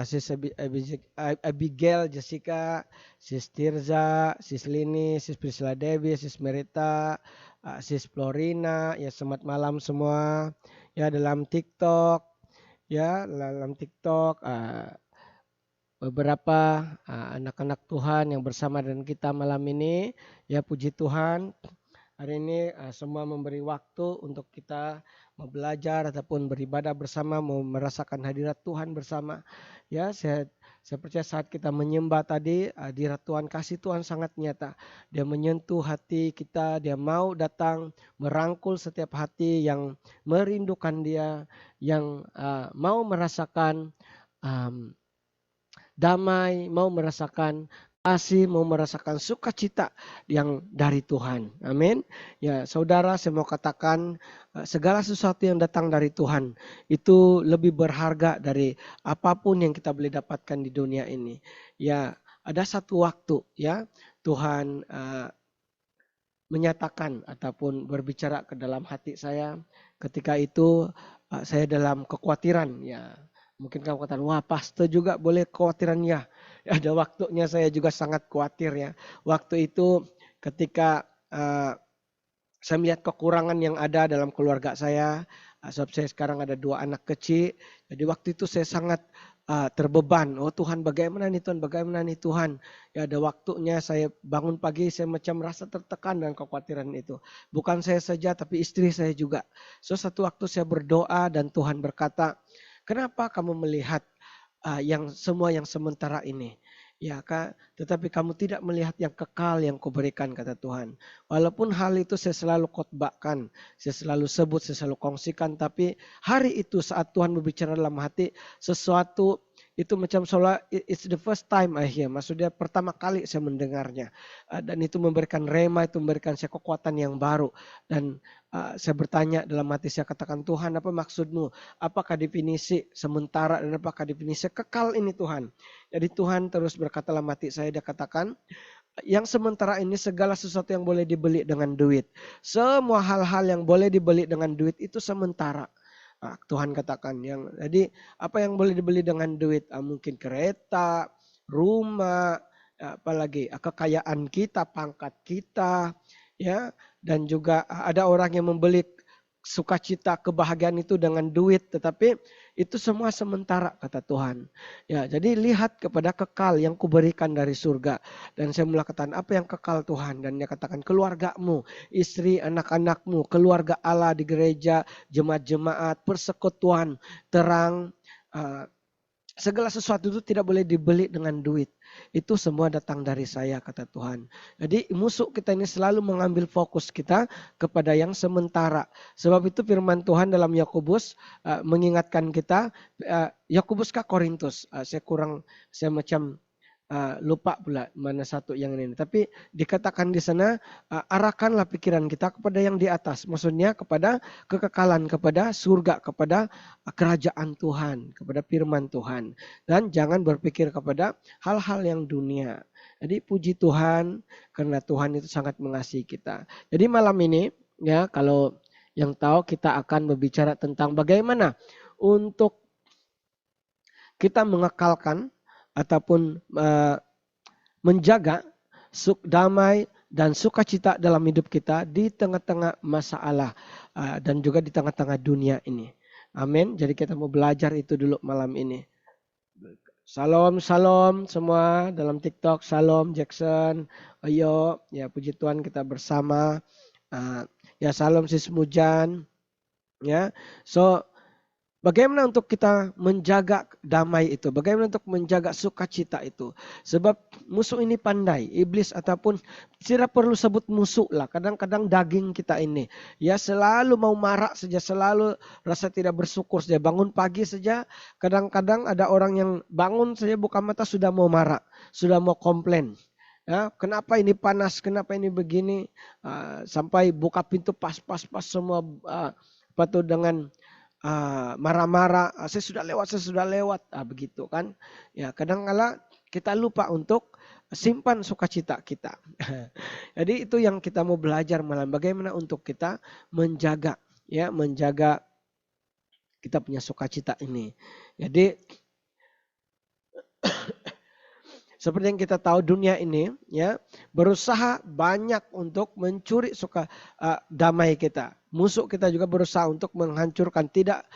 Sis Abigail, Jessica, Sis Tirza, Sis Lini, Sis Priscilla Dewi, Sis Merita, Sis Florina, ya selamat malam semua. Ya dalam TikTok beberapa anak-anak Tuhan yang bersama dengan kita malam ini. Ya puji Tuhan, hari ini semua memberi waktu untuk kita mau belajar ataupun beribadah bersama, mau merasakan hadirat Tuhan bersama. Ya, saya percaya saat kita menyembah tadi, hadirat Tuhan, kasih Tuhan sangat nyata. Dia menyentuh hati kita, dia mau datang merangkul setiap hati yang merindukan dia, yang mau merasakan um, damai, mau merasakan kasih, mau merasakan sukacita yang dari Tuhan. Amin. Ya, saudara, saya mau katakan segala sesuatu yang datang dari Tuhan itu lebih berharga dari apapun yang kita boleh dapatkan di dunia ini. Ya, ada satu waktu ya Tuhan menyatakan ataupun berbicara ke dalam hati saya. Ketika itu saya dalam kekhawatiran ya. Mungkin kamu katakan, wah pastor juga boleh kekhawatiran ya. Ada waktunya saya juga sangat khawatir ya. Waktu itu ketika saya melihat kekurangan yang ada dalam keluarga saya. Sebab saya sekarang ada 2 anak kecil. Jadi waktu itu saya sangat terbeban. Oh Tuhan bagaimana nih Tuhan, bagaimana nih Tuhan. Ya ada waktunya saya bangun pagi saya macam merasa tertekan dengan kekhawatiran itu. Bukan saya saja tapi istri saya juga. So satu waktu saya berdoa dan Tuhan berkata, kenapa kamu melihat semua yang sementara ini? Ya Kak, tetapi kamu tidak melihat yang kekal yang kuberikan, kata Tuhan. Walaupun hal itu saya selalu khotbahkan, saya selalu sebut, saya selalu kongsikan, tapi hari itu saat Tuhan berbicara dalam hati, sesuatu itu macam seolah it's the first time I hear. Maksudnya pertama kali saya mendengarnya. Dan itu memberikan rema, itu memberikan saya kekuatan yang baru. Dan saya bertanya dalam hati, saya katakan, Tuhan apa maksudmu? Apakah definisi sementara dan apakah definisi kekal ini Tuhan? Jadi Tuhan terus berkata dalam hati saya, dia katakan, yang sementara ini segala sesuatu yang boleh dibeli dengan duit. Semua hal-hal yang boleh dibeli dengan duit itu sementara. Tuhan katakan, jadi apa yang boleh dibeli dengan duit? Mungkin kereta, rumah, apalagi kekayaan kita, pangkat kita, ya, dan juga ada orang yang membeli sukacita, kebahagiaan itu dengan duit, tetapi itu semua sementara, kata Tuhan. Ya, jadi lihat kepada kekal yang kuberikan dari surga. Dan saya mulai katakan, apa yang kekal Tuhan? Dan dia katakan, keluargamu, istri, anak-anakmu, keluarga Allah di gereja, jemaat-jemaat, persekutuan, terang, segala sesuatu itu tidak boleh dibeli dengan duit. Itu semua datang dari saya, kata Tuhan. Jadi musuh kita ini selalu mengambil fokus kita kepada yang sementara. Sebab itu firman Tuhan dalam Yakobus mengingatkan kita, Yakobus kah Korintus? Saya macam lupa pula mana satu yang ini. Tapi dikatakan di sana, arahkanlah pikiran kita kepada yang di atas. Maksudnya kepada kekekalan, kepada surga, kepada kerajaan Tuhan, kepada firman Tuhan. Dan jangan berpikir kepada hal-hal yang dunia. Jadi puji Tuhan karena Tuhan itu sangat mengasihi kita. Jadi malam ini ya, kalau yang tahu kita akan berbicara tentang bagaimana untuk kita mengekalkan ataupun menjaga damai dan sukacita dalam hidup kita di tengah-tengah masalah dan juga di tengah-tengah dunia ini. Amin. Jadi kita mau belajar itu dulu malam ini. Salam, salam semua dalam TikTok. Salam Jackson. Ayo, ya puji Tuhan kita bersama. Ya salam Sis Mujan. Ya, so bagaimana untuk kita menjaga damai itu? Bagaimana untuk menjaga sukacita itu? Sebab musuh ini pandai. Iblis ataupun tidak perlu sebut musuh lah. Kadang-kadang daging kita ini. Ya selalu mau marah saja. Selalu rasa tidak bersyukur saja. Bangun pagi saja. Kadang-kadang ada orang yang bangun saja buka mata sudah mau marah. Sudah mau komplain. Ya, kenapa ini panas? Kenapa ini begini? Sampai buka pintu pas semua dengan marah-marah, saya sudah lewat, begitu kan. Ya kadang-kala kita lupa untuk simpan sukacita kita. Jadi itu yang kita mau belajar malam, bagaimana untuk kita menjaga kita punya sukacita ini. Jadi Seperti yang kita tahu dunia ini ya berusaha banyak untuk mencuri damai kita. Musuh kita juga berusaha untuk menghancurkan, tidak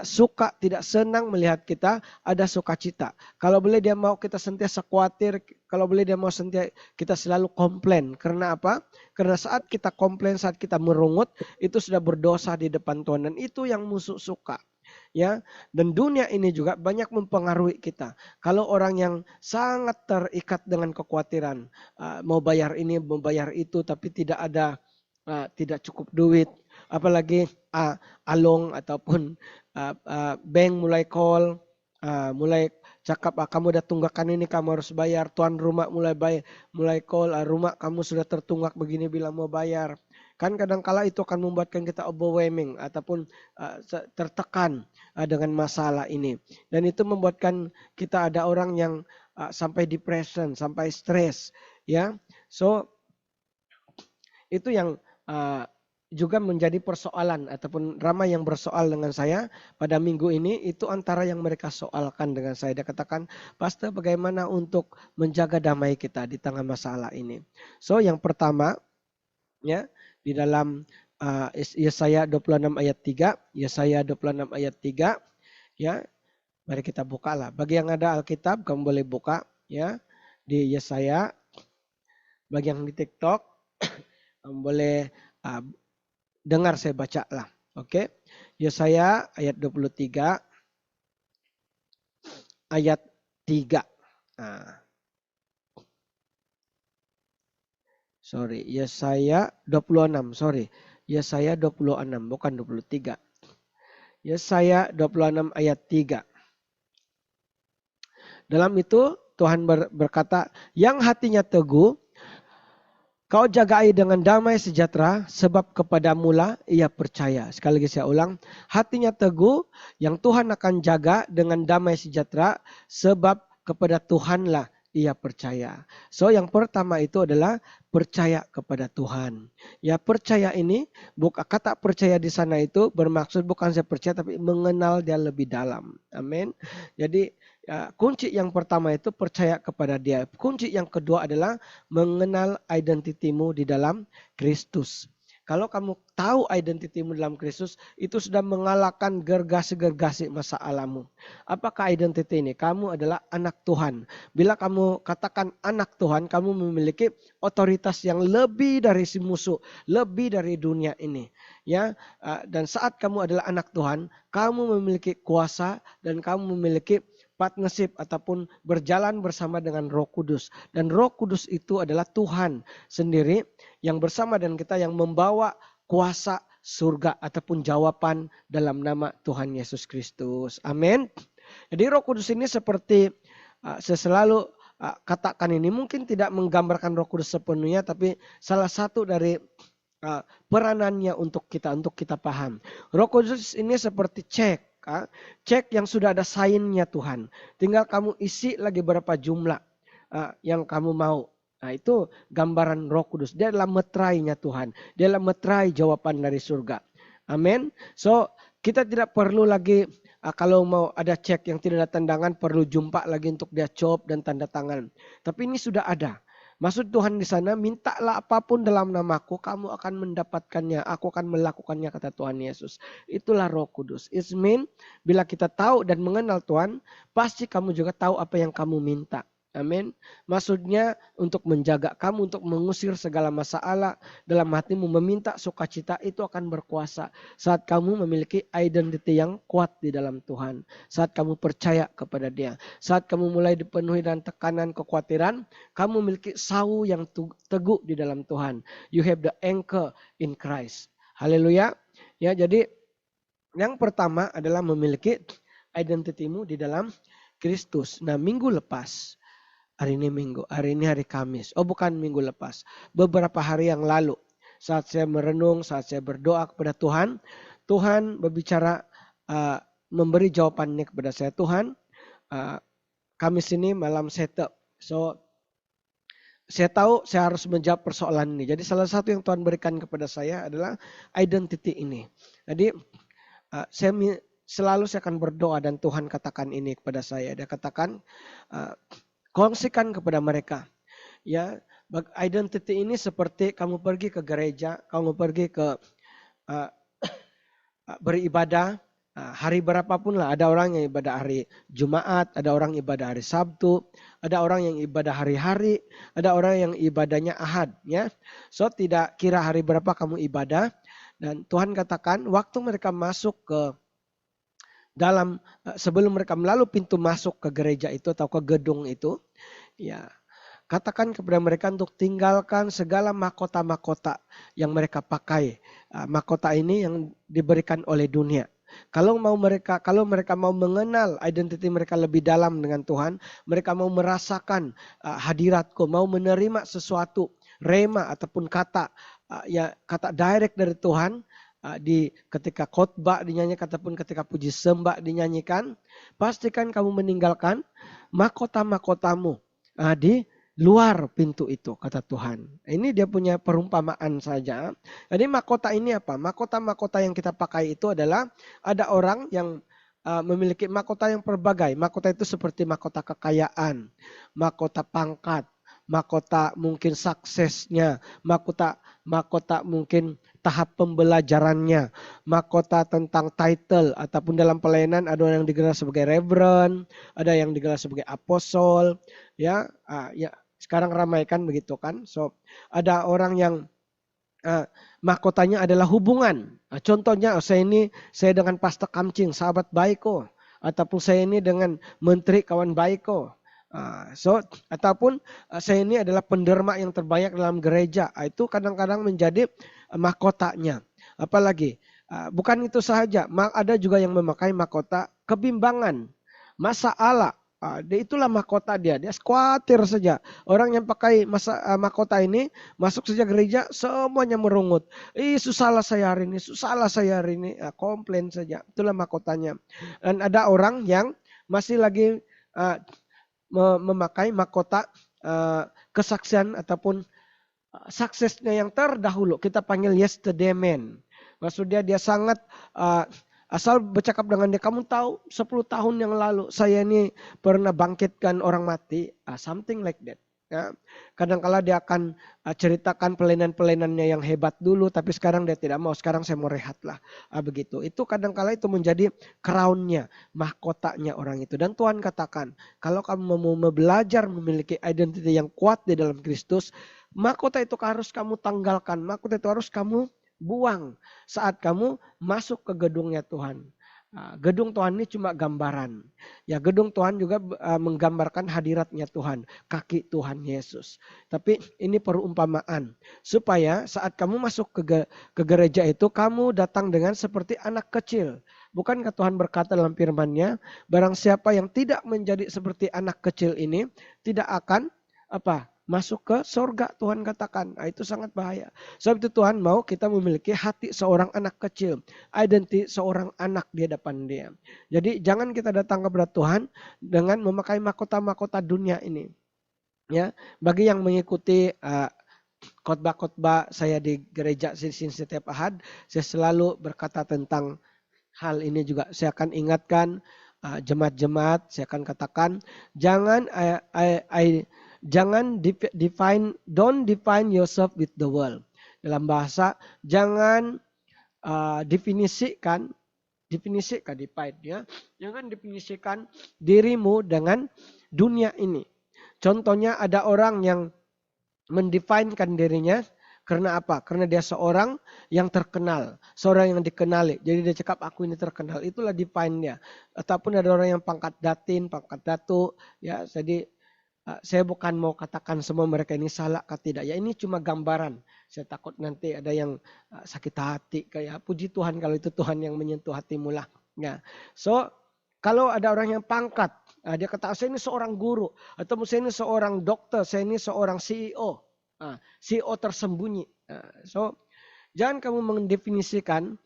suka, tidak senang melihat kita ada sukacita. Kalau boleh dia mau kita sentiasa khawatir, kalau boleh dia mau sentiasa kita selalu komplain. Karena apa? Karena saat kita komplain, saat kita merungut, itu sudah berdosa di depan Tuhan, dan itu yang musuh suka. Ya, dan dunia ini juga banyak mempengaruhi kita. Kalau orang yang sangat terikat dengan kekhawatiran, mau bayar ini, mau bayar itu, tapi tidak cukup duit, apalagi along ataupun bank mulai call, mulai cakap, kamu udah tunggakan ini, kamu harus bayar. Tuan rumah mulai call, rumah kamu sudah tertunggak begini, bilang mau bayar. Kan kadang-kala itu akan membuatkan kita overwhelming ataupun tertekan dengan masalah ini. Dan itu membuatkan kita ada orang yang sampai depression, sampai stres, ya. So itu yang juga menjadi persoalan ataupun ramai yang bersoal dengan saya pada minggu ini. Itu antara yang mereka soalkan dengan saya. Dia katakan, Pastor, bagaimana untuk menjaga damai kita di tengah masalah ini? So yang pertama, ya, di dalam Yesaya 26 ayat 3, Yesaya 26 ayat 3, ya. Mari kita bukalah. Bagi yang ada Alkitab, kamu boleh buka, ya, di Yesaya. Bagi yang di TikTok, kamu boleh dengar saya baca lah. Oke. Yesaya ayat 23 ayat 3. Yesaya 26, Yesaya 26 bukan 23. Yesaya 26 ayat 3. Dalam itu Tuhan berkata, yang hatinya teguh kau jagai dengan damai sejahtera, sebab kepadamulah ia percaya. Sekali lagi saya ulang, hatinya teguh yang Tuhan akan jaga dengan damai sejahtera, sebab kepada Tuhanlah ia percaya. So yang pertama itu adalah percaya kepada Tuhan. Ya, percaya ini, kata percaya di sana itu bermaksud bukan saya percaya, tapi mengenal dia lebih dalam. Amin. Jadi kunci yang pertama itu percaya kepada Dia. Kunci yang kedua adalah mengenal identitimu di dalam Kristus. Kalau kamu tahu identitimu dalam Kristus, itu sudah mengalahkan gergasi-gergasi masalahmu. Apakah identiti ini? Kamu adalah anak Tuhan. Bila kamu katakan anak Tuhan, kamu memiliki otoritas yang lebih dari si musuh, lebih dari dunia ini. Ya, dan saat kamu adalah anak Tuhan, kamu memiliki kuasa dan kamu memiliki partnership ataupun berjalan bersama dengan Roh Kudus. Dan Roh Kudus itu adalah Tuhan sendiri yang bersama dengan kita, yang membawa kuasa surga ataupun jawaban dalam nama Tuhan Yesus Kristus. Amin. Jadi Roh Kudus ini seperti saya selalu katakan, ini mungkin tidak menggambarkan Roh Kudus sepenuhnya, tapi salah satu dari peranannya untuk kita paham. Roh Kudus ini seperti cek yang sudah ada sign-nya Tuhan. Tinggal kamu isi lagi berapa jumlah yang kamu mau. Nah, itu gambaran Roh Kudus. Dia adalah meterainya Tuhan. Dia adalah meterai jawaban dari surga. Amin. So kita tidak perlu lagi kalau mau ada cek yang tidak ada tandangan, perlu jumpa lagi untuk dia cop dan tanda tangan. Tapi ini sudah ada. Maksud Tuhan di sana, mintalah apapun dalam namaku, kamu akan mendapatkannya. Aku akan melakukannya, kata Tuhan Yesus. Itulah Roh Kudus. It means bila kita tahu dan mengenal Tuhan, pasti kamu juga tahu apa yang kamu minta. Amin. Maksudnya untuk menjaga kamu, untuk mengusir segala masalah dalam hatimu, meminta sukacita, itu akan berkuasa saat kamu memiliki identity yang kuat di dalam Tuhan. Saat kamu percaya kepada Dia. Saat kamu mulai dipenuhi dengan tekanan, kekhawatiran, kamu memiliki sau yang teguh di dalam Tuhan. You have the anchor in Christ. Haleluya. Ya, jadi yang pertama adalah memiliki identitimu di dalam Kristus. Nah, minggu lepas, hari ini hari Kamis. Oh, bukan minggu lepas. Beberapa hari yang lalu, saat saya merenung, saat saya berdoa kepada Tuhan, Tuhan berbicara, memberi jawabannya kepada saya. Tuhan, Kamis ini malam setup. So, saya tahu saya harus menjawab persoalan ini. Jadi salah satu yang Tuhan berikan kepada saya adalah identity ini. Jadi selalu saya akan berdoa dan Tuhan katakan ini kepada saya. Dia katakan, kongsikan kepada mereka. Ya, identity ini seperti kamu pergi ke gereja, kamu pergi ke uh, beribadah hari berapapun lah. Ada orang yang ibadah hari Jumat, ada orang ibadah hari Sabtu, ada orang yang ibadah hari-hari, ada orang yang ibadahnya Ahad. Ya, so tidak kira hari berapa kamu ibadah. Dan Tuhan katakan waktu mereka masuk ke dalam sebelum mereka melalui pintu masuk ke gereja itu atau ke gedung itu, ya katakan kepada mereka untuk tinggalkan segala mahkota-mahkota yang mereka pakai. Mahkota ini yang diberikan oleh dunia. Kalau mereka mau mengenal identiti mereka lebih dalam dengan Tuhan, mereka mau merasakan hadiratku, mau menerima sesuatu rema ataupun kata kata direct dari Tuhan di ketika khotbah dinyanyikan ataupun ketika puji sembah dinyanyikan, pastikan kamu meninggalkan mahkota-mahkotamu di luar pintu itu, kata Tuhan. Ini dia punya perumpamaan saja. Jadi mahkota ini apa? Mahkota-mahkota yang kita pakai itu adalah ada orang yang memiliki mahkota yang berbagai. Mahkota itu seperti mahkota kekayaan, mahkota pangkat, mahkota mungkin suksesnya, mahkota mungkin tahap pembelajarannya, mahkota tentang title ataupun dalam pelayanan ada yang digelar sebagai reverend, ada yang digelar sebagai apostle, ya, ya. Sekarang ramai kan begitu kan. So ada orang yang mahkotanya adalah hubungan. Contohnya saya dengan Pastor Kamcing, sahabat baik kok. Ataupun saya ini dengan menteri kawan baik kok. Ataupun saya ini adalah penderma yang terbanyak dalam gereja. Itu kadang-kadang menjadi mahkotanya. Apalagi bukan itu saja, ada juga yang memakai mahkota kebimbangan, masalah. Itulah mahkota dia. Dia khawatir saja. Orang yang pakai mahkota ini masuk saja gereja semuanya merungut. Susahlah saya hari ini, susahlah saya hari ini. Komplain saja. Itulah mahkotanya. Dan ada orang yang masih lagi memakai mahkota kesaksian ataupun suksesnya yang terdahulu. Kita panggil yesterday man. Maksudnya dia sangat asal bercakap dengan dia, kamu tahu 10 tahun yang lalu saya ini pernah bangkitkan orang mati, something like that. Ya. Kadang-kala dia akan ceritakan pelayanan-pelayanannya yang hebat dulu, tapi sekarang dia tidak mau, sekarang saya mau rehat lah. Begitu. Itu kadang-kala itu menjadi crown-nya, mahkotanya orang itu. Dan Tuhan katakan, kalau kamu mau belajar memiliki identity yang kuat di dalam Kristus, mahkota itu harus kamu tanggalkan, mahkota itu harus kamu buang saat kamu masuk ke gedungnya Tuhan. Gedung Tuhan ini cuma gambaran. Ya, gedung Tuhan juga menggambarkan hadiratnya Tuhan, kaki Tuhan Yesus. Tapi ini perumpamaan supaya saat kamu masuk ke gereja itu kamu datang dengan seperti anak kecil. Bukankah Tuhan berkata dalam firman-Nya, barang siapa yang tidak menjadi seperti anak kecil ini tidak akan masuk ke sorga, Tuhan katakan. Itu sangat bahaya. Sebab itu Tuhan mau kita memiliki hati seorang anak kecil. Identiti seorang anak di hadapan dia. Jadi jangan kita datang kepada Tuhan dengan memakai mahkota-mahkota dunia ini. Ya, bagi yang mengikuti khotbah-khotbah saya di gereja sini setiap Ahad, saya selalu berkata tentang hal ini juga. Saya akan ingatkan jemaat-jemaat, saya akan katakan jangan don't define yourself with the world. Dalam bahasa, jangan definisikan ya. Jangan definisikan dirimu dengan dunia ini. Contohnya ada orang yang mendefinisikan dirinya karena apa? Karena dia seorang yang terkenal, seorang yang dikenali. Jadi dia cakap aku ini terkenal. Itulah define-nya. Ataupun ada orang yang pangkat datin, pangkat datu, ya. Jadi saya bukan mau katakan semua mereka ini salah atau tidak. Ya ini cuma gambaran. Saya takut nanti ada yang sakit hati. Kayak puji Tuhan kalau itu Tuhan yang menyentuh hatimu lah. Ya. So kalau ada orang yang pangkat. Dia kata saya ini seorang guru. Atau saya ini seorang dokter. Saya ini seorang CEO. CEO tersembunyi. So jangan kamu mendefinisikan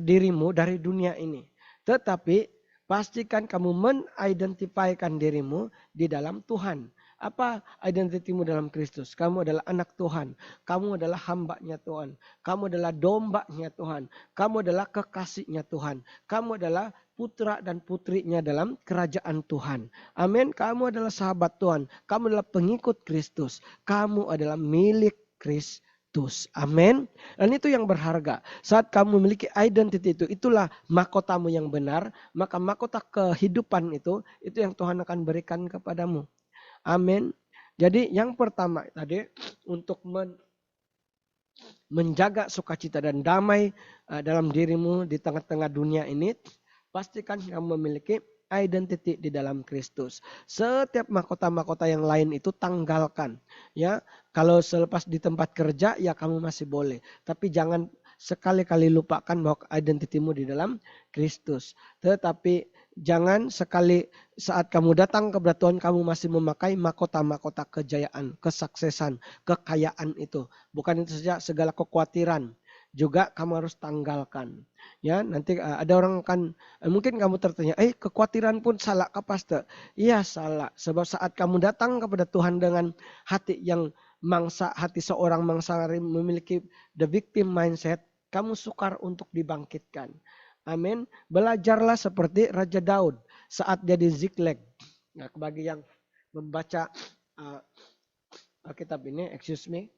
dirimu dari dunia ini. Tetapi pastikan kamu menidentifikasikan dirimu di dalam Tuhan. Apa identitimu dalam Kristus? Kamu adalah anak Tuhan. Kamu adalah hambanya Tuhan. Kamu adalah dombanya Tuhan. Kamu adalah kekasihnya Tuhan. Kamu adalah putra dan putrinya dalam kerajaan Tuhan. Amin. Kamu adalah sahabat Tuhan. Kamu adalah pengikut Kristus. Kamu adalah milik Kristus. Amin. Dan itu yang berharga. Saat kamu memiliki identity itu, itulah mahkotamu yang benar. Maka mahkota kehidupan itu yang Tuhan akan berikan kepadamu. Amin. Jadi yang pertama tadi untuk menjaga sukacita dan damai dalam dirimu di tengah-tengah dunia ini, pastikan kamu memiliki identity di dalam Kristus. Setiap mahkota-mahkota yang lain itu tanggalkan. Ya, kalau selepas di tempat kerja ya kamu masih boleh, tapi jangan sekali-kali lupakan bahwa identitimu di dalam Kristus. Tetapi jangan sekali saat kamu datang kepada Tuhan kamu masih memakai mahkota-mahkota kejayaan, kesuksesan, kekayaan itu. Bukan itu saja, segala kekhawatiran juga kamu harus tanggalkan. Ya, nanti ada orang kan mungkin kamu tertanya, kekhawatiran pun salah kah pastor? Iya salah, sebab saat kamu datang kepada Tuhan dengan hati yang hati seorang mangsa memiliki the victim mindset, kamu sukar untuk dibangkitkan. Amin. Belajarlah seperti Raja Daud saat dia di Ziklag. Nah, bagi yang membaca kitab ini, excuse me.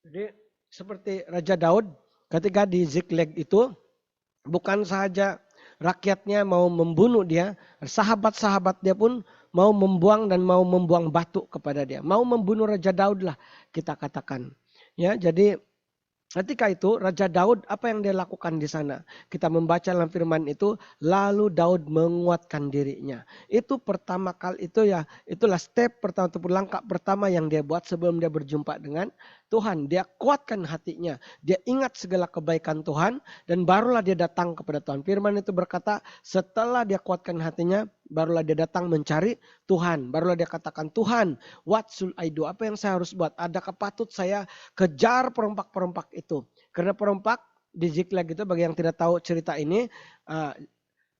Jadi seperti Raja Daud ketika di Ziklag itu bukan saja rakyatnya mau membunuh dia, sahabat-sahabat dia pun mau membuang dan mau membuang batu kepada dia. Mau membunuh Raja Daud lah kita katakan. Ya, jadi ketika itu Raja Daud apa yang dia lakukan di sana? Kita membaca dalam firman itu, lalu Daud menguatkan dirinya. Itu pertama kali itulah step pertama ataupun langkah pertama yang dia buat sebelum dia berjumpa dengan Tuhan. Dia kuatkan hatinya. Dia ingat segala kebaikan Tuhan dan barulah dia datang kepada Tuhan. Firman itu berkata, setelah dia kuatkan hatinya, barulah dia datang mencari Tuhan. Barulah dia katakan, Tuhan, what should I do? Apa yang saya harus buat? Adakah patut saya kejar perompak-perompak itu? Karena perompak di Ziklag itu, bagi yang tidak tahu cerita ini,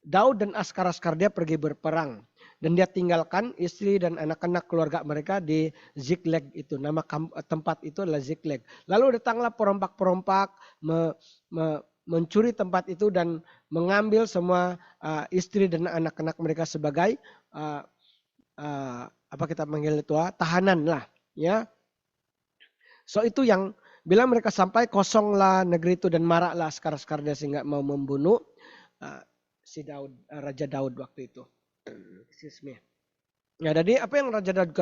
Daud dan askar-askar dia pergi berperang. Dan dia tinggalkan istri dan anak-anak keluarga mereka di Ziklag itu. Nama tempat itu adalah Ziklag. Lalu datanglah perompak-perompak mencuri tempat itu dan mengambil semua istri dan anak-anak mereka sebagai apa kita panggil itu tahanan lah. Ya. So itu yang bila mereka sampai kosonglah negeri itu dan maraklah askar-askar dia sehingga mau membunuh si Daud, Raja Daud waktu itu. Ya, jadi apa yang Raja Daud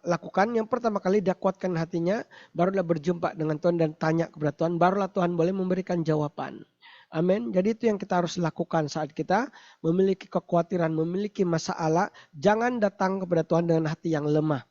lakukan? Yang pertama kali dia kuatkan hatinya, barulah berjumpa dengan Tuhan dan tanya kepada Tuhan, barulah Tuhan boleh memberikan jawaban. Amin. Jadi itu yang kita harus lakukan saat kita memiliki kekhawatiran, memiliki masalah. Jangan datang kepada Tuhan dengan hati yang lemah.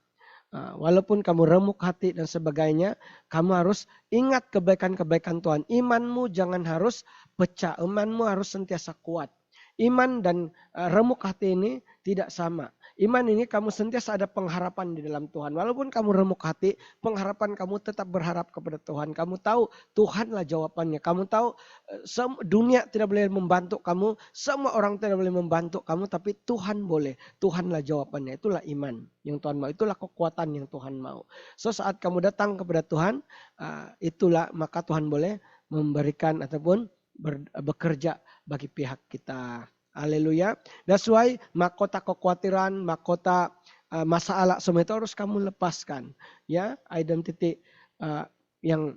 Walaupun kamu remuk hati dan sebagainya, kamu harus ingat kebaikan-kebaikan Tuhan. Imanmu jangan harus pecah, imanmu harus sentiasa kuat. Iman dan remuk hati ini tidak sama. Iman ini kamu sentiasa ada pengharapan di dalam Tuhan. Walaupun kamu remuk hati, pengharapan kamu tetap berharap kepada Tuhan. Kamu tahu Tuhanlah jawabannya. Kamu tahu dunia tidak boleh membantu kamu. Semua orang tidak boleh membantu kamu. Tapi Tuhan boleh. Tuhanlah jawabannya. Itulah iman yang Tuhan mau. Itulah kekuatan yang Tuhan mau. So saat kamu datang kepada Tuhan, itulah maka Tuhan boleh memberikan ataupun bekerja bagi pihak kita. Haleluya. That's why mahkota kekhawatiran, mahkota masalah semua itu harus kamu lepaskan. Ya, identity yang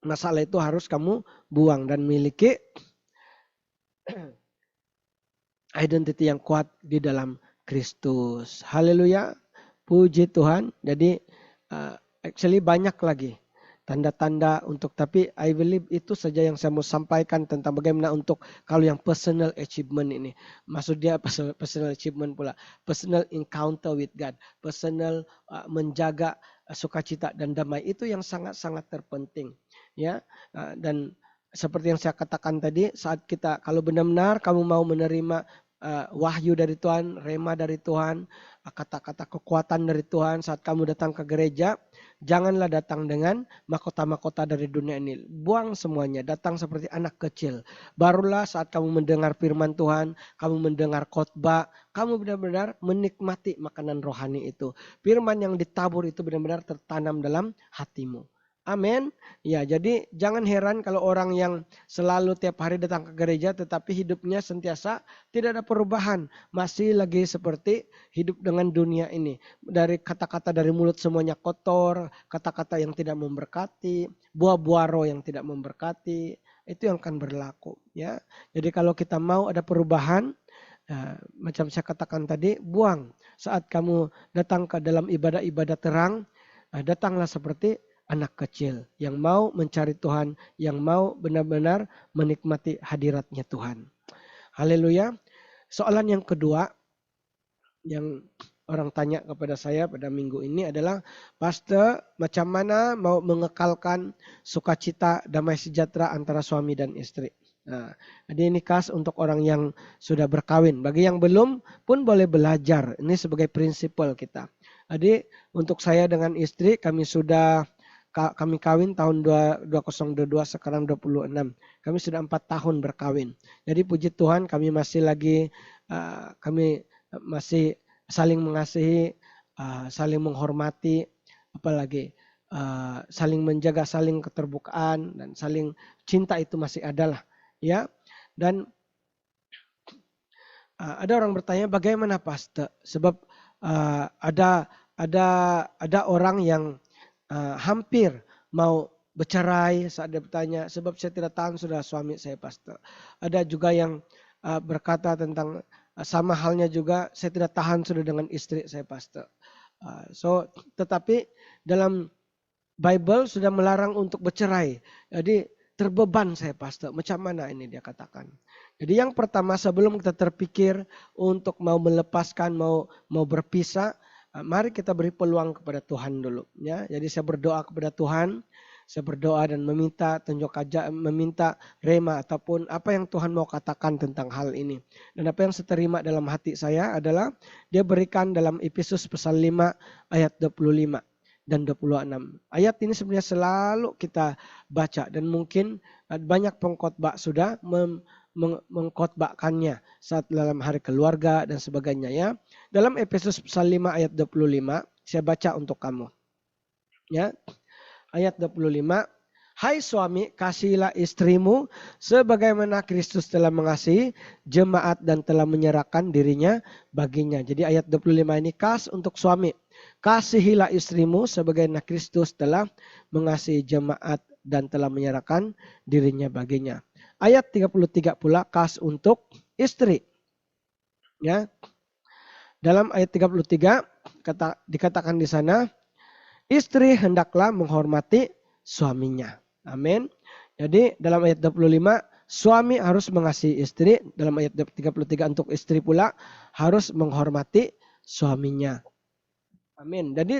masalah itu harus kamu buang dan miliki identity yang kuat di dalam Kristus. Haleluya. Puji Tuhan. Jadi actually banyak lagi tanda-tanda tapi I believe itu saja yang saya mau sampaikan tentang bagaimana untuk kalau yang personal achievement ini. Maksud dia personal achievement pula. Personal encounter with God. Personal menjaga sukacita dan damai. Itu yang sangat-sangat terpenting. Ya, dan seperti yang saya katakan tadi, saat kita kalau benar-benar kamu mau menerima wahyu dari Tuhan, rema dari Tuhan, kata-kata kekuatan dari Tuhan saat kamu datang ke gereja, Janganlah datang dengan mahkota-mahkota dari dunia ini. Buang semuanya, datang seperti anak kecil. Barulah saat kamu mendengar firman Tuhan, kamu mendengar khotbah, kamu benar-benar menikmati makanan rohani itu. Firman yang ditabur itu benar-benar tertanam dalam hatimu. Amin. Ya, jadi jangan heran kalau orang yang selalu tiap hari datang ke gereja tetapi hidupnya sentiasa tidak ada perubahan. Masih lagi seperti hidup dengan dunia ini. Dari kata-kata dari mulut semuanya kotor, kata-kata yang tidak memberkati, buah-buah roh yang tidak memberkati, itu yang akan berlaku. Ya, jadi kalau kita mau ada perubahan, macam saya katakan tadi, buang. Saat kamu datang ke dalam ibadah-ibadah terang, datanglah seperti anak kecil yang mau mencari Tuhan, yang mau benar-benar menikmati hadiratnya Tuhan. Haleluya. Soalan yang kedua yang orang tanya kepada saya pada minggu ini adalah, Pastor, macam mana mau mengekalkan sukacita damai sejahtera antara suami dan istri? Nah, jadi ini khas untuk orang yang sudah berkawin. Bagi yang belum pun boleh belajar. Ini sebagai prinsipal kita. Jadi untuk saya dengan istri kami kawin tahun 2022, sekarang 26. Kami sudah 4 tahun berkawin. Jadi puji Tuhan kami masih saling mengasihi, saling menghormati, apalagi saling menjaga, saling keterbukaan dan saling cinta itu masih ada lah, ya. Dan ada orang bertanya bagaimana Pastor? Sebab ada orang yang hampir mau bercerai saat dia bertanya, sebab saya tidak tahan sudah suami saya Pastor. Ada juga yang berkata tentang sama halnya juga saya tidak tahan sudah dengan istri saya Pastor. Tetapi dalam Bible sudah melarang untuk bercerai. Jadi terbeban saya Pastor. Macam mana ini dia katakan. Jadi yang pertama sebelum kita terpikir untuk mau melepaskan, mau berpisah, mari kita beri peluang kepada Tuhan dulu, ya. Jadi saya berdoa kepada Tuhan, saya berdoa dan meminta meminta rema ataupun apa yang Tuhan mau katakan tentang hal ini. Dan apa yang saya terima dalam hati saya adalah dia berikan dalam Efesus pasal 5 ayat 25 dan 26. Ayat ini sebenarnya selalu kita baca dan mungkin banyak pengkhotbah sudah mengkhotbahkannya saat dalam hari keluarga dan sebagainya, ya. Dalam Efesus pasal 5 ayat 25 saya baca untuk kamu. Ya. Ayat 25, hai suami, kasihilah istrimu sebagaimana Kristus telah mengasihi jemaat dan telah menyerahkan dirinya baginya. Jadi ayat 25 ini khas untuk suami. Kasihilah istrimu sebagaimana Kristus telah mengasihi jemaat dan telah menyerahkan dirinya baginya. Ayat 33 pula khas untuk istri. Ya. Dalam ayat 33 dikatakan di sana, istri hendaklah menghormati suaminya. Amin. Jadi dalam ayat 25 suami harus mengasihi istri, dalam ayat 33 untuk istri pula harus menghormati suaminya. Amin. Jadi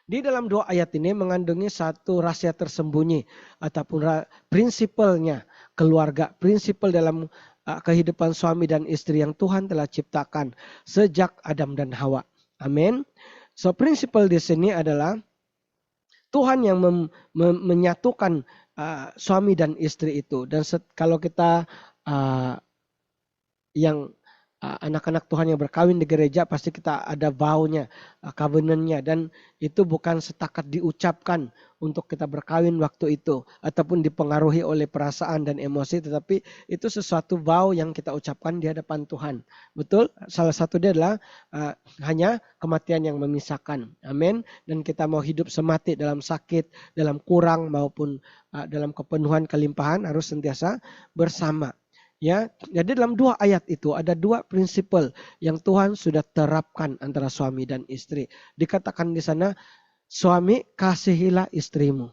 di dalam dua ayat ini mengandungi satu rahasia tersembunyi ataupun prinsipalnya keluarga, prinsipal dalam kehidupan suami dan istri yang Tuhan telah ciptakan sejak Adam dan Hawa. Amin. So prinsipal di sini adalah Tuhan yang menyatukan suami dan istri itu. Dan kalau kita yang anak-anak Tuhan yang berkawin di gereja pasti kita ada vow-nya, covenant-nya, dan itu bukan setakat diucapkan untuk kita berkawin waktu itu ataupun dipengaruhi oleh perasaan dan emosi, tetapi itu sesuatu vow yang kita ucapkan di hadapan Tuhan. Betul? Salah satu dia adalah hanya kematian yang memisahkan. Amin. Dan kita mau hidup semati dalam sakit, dalam kurang maupun dalam kepenuhan kelimpahan harus sentiasa bersama. Ya, jadi dalam dua ayat itu ada dua prinsipal yang Tuhan sudah terapkan antara suami dan istri. Dikatakan di sana, suami kasihilah istrimu.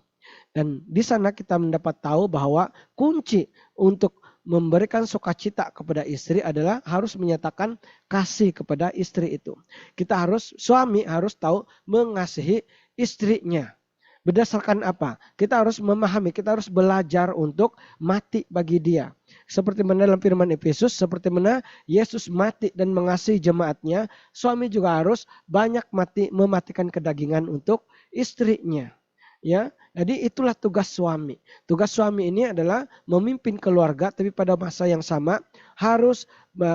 Dan di sana kita mendapat tahu bahwa kunci untuk memberikan sukacita kepada istri adalah harus menyatakan kasih kepada istri itu. Suami harus tahu mengasihi istrinya. Berdasarkan apa? Kita harus memahami, kita harus belajar untuk mati bagi dia. Seperti mana dalam firman Efesus, seperti mana Yesus mati dan mengasihi jemaatnya, suami juga harus banyak mematikan kedagingan untuk istrinya. Ya, jadi itulah tugas suami. Tugas suami ini adalah memimpin keluarga, tapi pada masa yang sama harus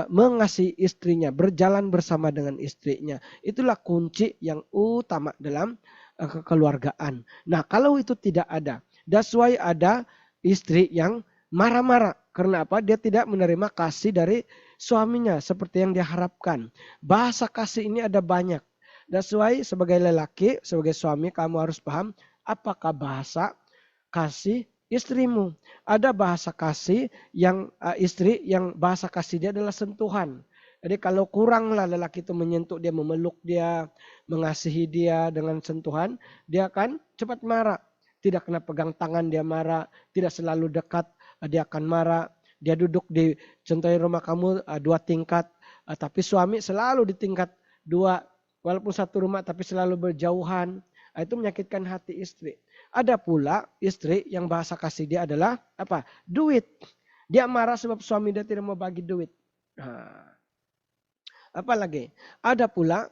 mengasihi istrinya, berjalan bersama dengan istrinya. Itulah kunci yang utama dalam kekeluargaan. Nah, kalau itu tidak ada, that's why ada istri yang marah-marah. Karena apa? Dia tidak menerima kasih dari suaminya seperti yang dia harapkan. Bahasa kasih ini ada banyak. That's why sebagai lelaki, sebagai suami kamu harus paham apakah bahasa kasih istrimu. Ada bahasa kasih yang istri yang bahasa kasih dia adalah sentuhan. Jadi kalau kuranglah lelaki itu menyentuh dia, memeluk dia, mengasihi dia dengan sentuhan, dia akan cepat marah. Tidak kena pegang tangan dia marah, tidak selalu dekat dia akan marah. Dia duduk di contohnya rumah kamu 2 tingkat, tapi suami selalu di tingkat 2, walaupun satu rumah tapi selalu berjauhan. Itu menyakitkan hati istri. Ada pula istri yang bahasa kasih dia adalah apa? Duit. Dia marah sebab suami dia tidak mau bagi duit. Nah, apalagi ada pula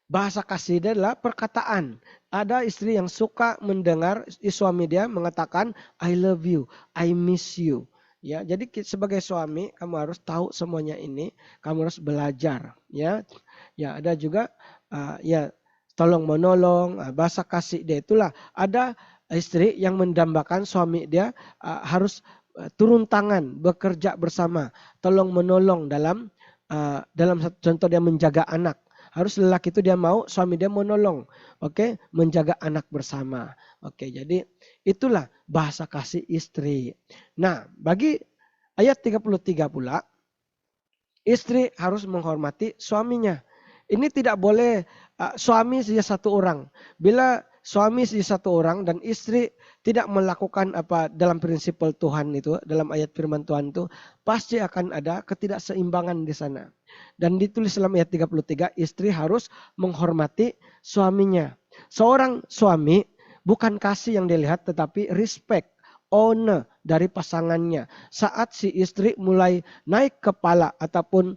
bahasa kasih dia adalah perkataan. Ada istri yang suka mendengar suami dia mengatakan I love you, I miss you. Ya, jadi sebagai suami kamu harus tahu semuanya ini, kamu harus belajar. Ya, ya ada juga ya tolong menolong, bahasa kasih dia itulah. Ada istri yang mendambakan suami dia harus turun tangan, bekerja bersama, tolong menolong dalam satu contoh dia menjaga anak. Harus lelaki itu dia mau, suami dia menolong. Oke, menjaga anak bersama. Oke, jadi itulah bahasa kasih istri. Nah, bagi ayat 33 pula, istri harus menghormati suaminya. Ini tidak boleh suami saja satu orang. Bila suami saja satu orang dan istri tidak melakukan apa dalam prinsip Tuhan itu, dalam ayat firman Tuhan itu, pasti akan ada ketidakseimbangan di sana. Dan ditulis dalam ayat 33, istri harus menghormati suaminya. Seorang suami bukan kasih yang dilihat tetapi respect, honor dari pasangannya. Saat si istri mulai naik kepala ataupun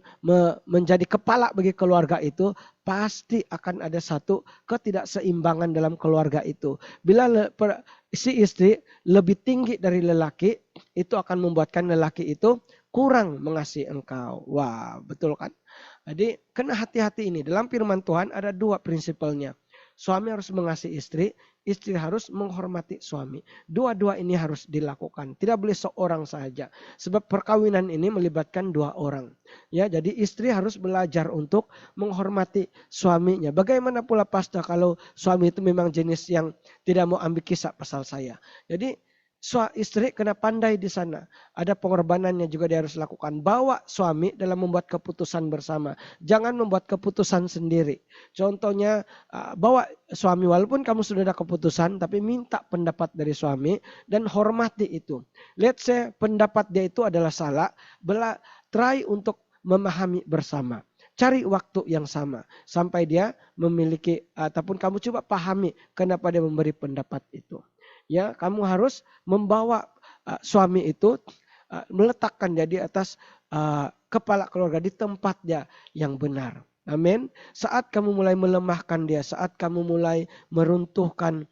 menjadi kepala bagi keluarga itu, pasti akan ada satu ketidakseimbangan dalam keluarga itu. Bila si istri lebih tinggi dari lelaki, itu akan membuatkan lelaki itu kurang mengasihi engkau. Wah, betul kan? Jadi kena hati-hati ini. Dalam firman Tuhan ada 2 prinsipalnya. Suami harus mengasihi istri, istri harus menghormati suami. Dua-dua ini harus dilakukan. Tidak boleh seorang saja. Sebab perkawinan ini melibatkan 2 orang. Ya, jadi istri harus belajar untuk menghormati suaminya. Bagaimana pula pastor kalau suami itu memang jenis yang tidak mau ambil kisah pasal saya. Jadi istri kena pandai di sana. Ada pengorbanannya juga dia harus lakukan. Bawa suami dalam membuat keputusan bersama. Jangan membuat keputusan sendiri. Contohnya bawa suami walaupun kamu sudah ada keputusan tapi minta pendapat dari suami dan hormati itu. Let's say pendapat dia itu adalah salah. Try untuk memahami bersama. Cari waktu yang sama sampai dia memiliki ataupun kamu coba pahami kenapa dia memberi pendapat itu. Ya, kamu harus membawa suami itu meletakkan dia di atas kepala keluarga di tempat dia yang benar. Amin. Saat kamu mulai melemahkan dia, saat kamu mulai meruntuhkan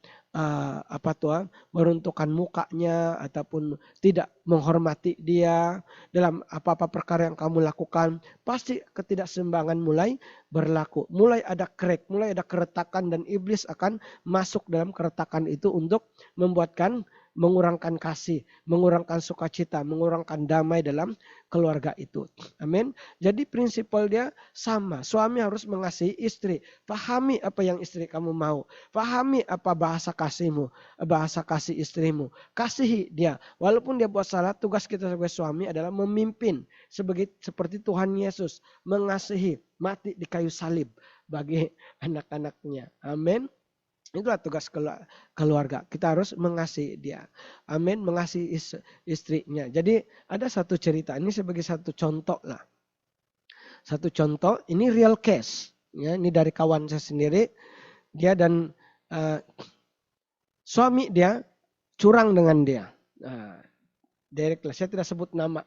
meruntuhkan mukanya ataupun tidak menghormati dia dalam apa-apa perkara yang kamu lakukan, pasti ketidakseimbangan mulai berlaku. Mulai ada crack, mulai ada keretakan dan iblis akan masuk dalam keretakan itu untuk mengurangkan kasih, mengurangkan sukacita, mengurangkan damai dalam keluarga itu. Amin. Jadi prinsipal dia sama. Suami harus mengasihi istri. Pahami apa yang istri kamu mau. Pahami apa bahasa kasihmu, bahasa kasih istrimu. Kasihi dia. Walaupun dia buat salah, tugas kita sebagai suami adalah memimpin seperti Tuhan Yesus mengasihi, mati di kayu salib bagi anak-anaknya. Amin. Itulah tugas keluarga. Kita harus mengasihi dia. Amin. Mengasihi istrinya. Jadi ada satu cerita. Ini sebagai satu contoh lah. Satu contoh. Ini real case. Ya, ini dari kawan saya sendiri. Dia dan suami dia curang dengan dia. Nah, direct lah, saya tidak sebut nama.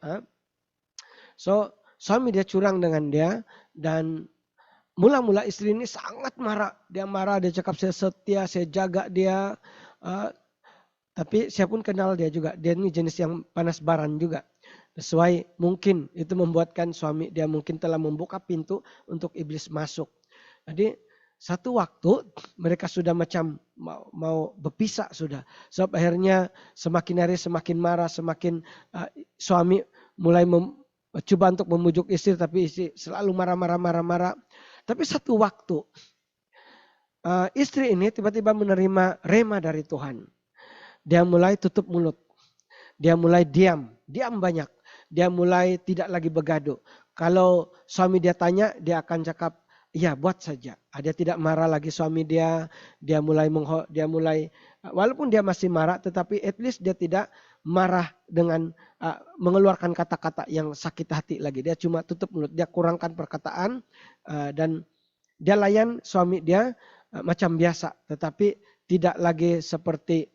So, suami dia curang dengan dia dan mula-mula istri ini sangat marah. Dia marah, dia cakap saya setia, saya jaga dia. Uh, tapi saya pun kenal dia juga. Dia ini jenis yang panas baran juga. Sesuai mungkin itu membuatkan suami dia mungkin telah membuka pintu untuk iblis masuk. Jadi satu waktu mereka sudah macam mau berpisah sudah. Sebab akhirnya semakin hari semakin marah, semakin suami mulai coba untuk memujuk istri, tapi istri selalu marah. Tapi satu waktu istri ini tiba-tiba menerima rema dari Tuhan. Dia mulai tutup mulut. Dia mulai diam banyak. Dia mulai tidak lagi begaduh. Kalau suami dia tanya, dia akan cakap, ya buat saja. Dia tidak marah lagi suami dia. Dia mulai walaupun dia masih marah, tetapi at least dia tidak marah dengan mengeluarkan kata-kata yang sakit hati lagi. Dia cuma tutup mulut. Dia kurangkan perkataan dan dia layan suami dia macam biasa. Tetapi tidak lagi seperti,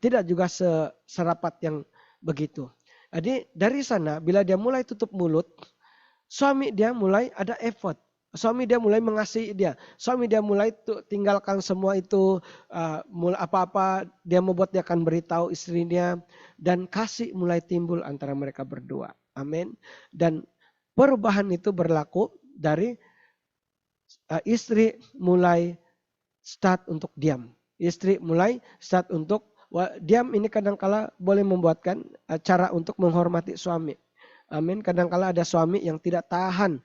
tidak juga serapat yang begitu. Jadi dari sana bila dia mulai tutup mulut, suami dia mulai ada effort. Suami dia mulai mengasihi dia. Suami dia mulai tinggalkan semua itu. Apa-apa dia membuat, dia akan beritahu istrinya. Dan kasih mulai timbul antara mereka berdua. Amin. Dan perubahan itu berlaku dari istri mulai start untuk diam. Istri mulai start untuk diam. Ini kadangkala boleh membuatkan cara untuk menghormati suami. Amin. Kadangkala ada suami yang tidak tahan.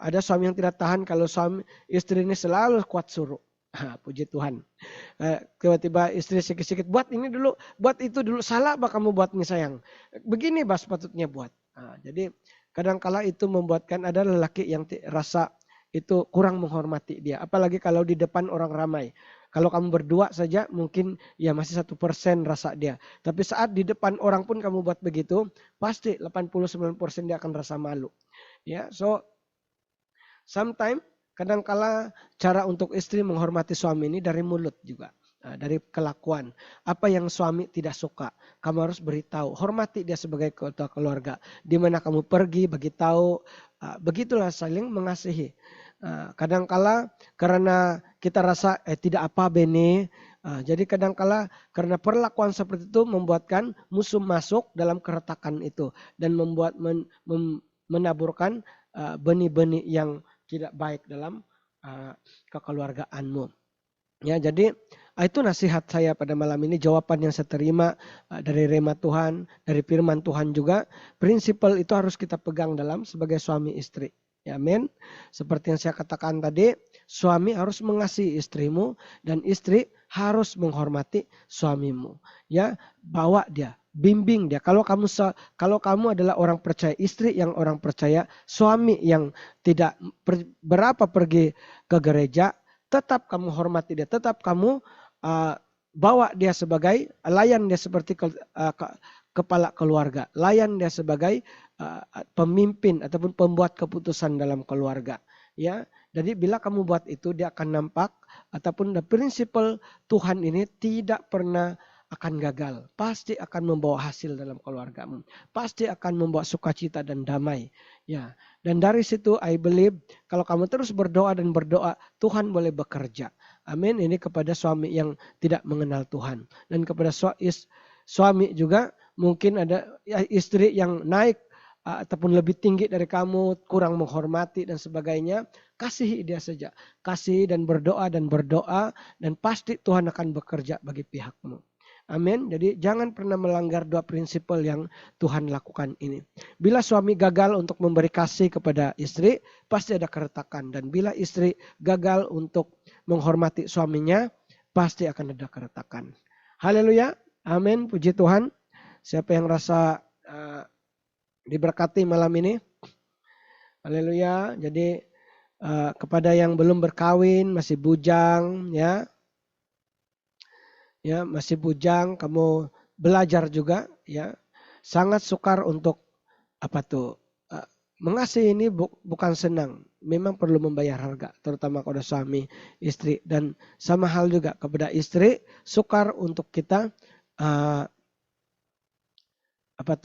Ada suami yang tidak tahan kalau suami istri ini selalu kuat suruh. Puji Tuhan. Tiba-tiba istri sikit-sikit, buat ini dulu, buat itu dulu. Salah bah kamu buat ini sayang. Begini bah sepatutnya buat. Jadi kadangkala itu membuatkan ada lelaki yang rasa itu kurang menghormati dia. Apalagi kalau di depan orang ramai. Kalau kamu berdua saja mungkin ya masih 1% rasa dia. Tapi saat di depan orang pun kamu buat begitu, pasti 89% dia akan rasa malu. Ya, so sometimes kadangkala cara untuk istri menghormati suami ini dari mulut juga. Dari kelakuan. Apa yang suami tidak suka, kamu harus beritahu. Hormati dia sebagai ketua keluarga. Di mana kamu pergi, beritahu. Begitulah saling mengasihi. Kadangkala karena kita rasa tidak apa Bene. Jadi kadangkala karena perlakuan seperti itu membuatkan musuh masuk dalam keretakan itu. Dan membuat menaburkan benih-benih yang tidak baik dalam kekeluargaanmu. Ya, jadi itu nasihat saya pada malam ini, jawaban yang saya terima dari rema Tuhan, dari firman Tuhan juga. Prinsipal itu harus kita pegang dalam sebagai suami istri. Ya, amin. Seperti yang saya katakan tadi, suami harus mengasihi istrimu dan istri harus menghormati suamimu. Ya, bawa dia, bimbing dia. Kalau kamu adalah orang percaya, istri yang orang percaya, suami yang tidak berapa pergi ke gereja, tetap kamu hormati dia, tetap kamu bawa dia sebagai, layan dia seperti kepala keluarga, layan dia sebagai pemimpin ataupun pembuat keputusan dalam keluarga. Ya, jadi bila kamu buat itu, dia akan nampak ataupun prinsipal Tuhan ini tidak pernah akan gagal. Pasti akan membawa hasil dalam keluargamu. Pasti akan membawa sukacita dan damai. Ya, dan dari situ I believe kalau kamu terus berdoa dan berdoa, Tuhan boleh bekerja. Amin. Ini kepada suami yang tidak mengenal Tuhan. Dan kepada suami juga mungkin ada istri yang naik ataupun lebih tinggi dari kamu, kurang menghormati dan sebagainya. Kasihi dia saja. Kasih dan berdoa, dan pasti Tuhan akan bekerja bagi pihakmu. Amin. Jadi jangan pernah melanggar dua prinsipal yang Tuhan lakukan ini. Bila suami gagal untuk memberi kasih kepada istri, pasti ada keretakan. Dan bila istri gagal untuk menghormati suaminya, pasti akan ada keretakan. Haleluya. Amin. Puji Tuhan. Siapa yang rasa diberkati malam ini? Haleluya. Jadi kepada yang belum berkawin, masih bujang, ya. Ya, masih bujang, kamu belajar juga, ya. Sangat sukar untuk Mengasihi ini bukan senang, memang perlu membayar harga, terutama kepada suami, istri, dan sama hal juga kepada istri, sukar untuk kita uh,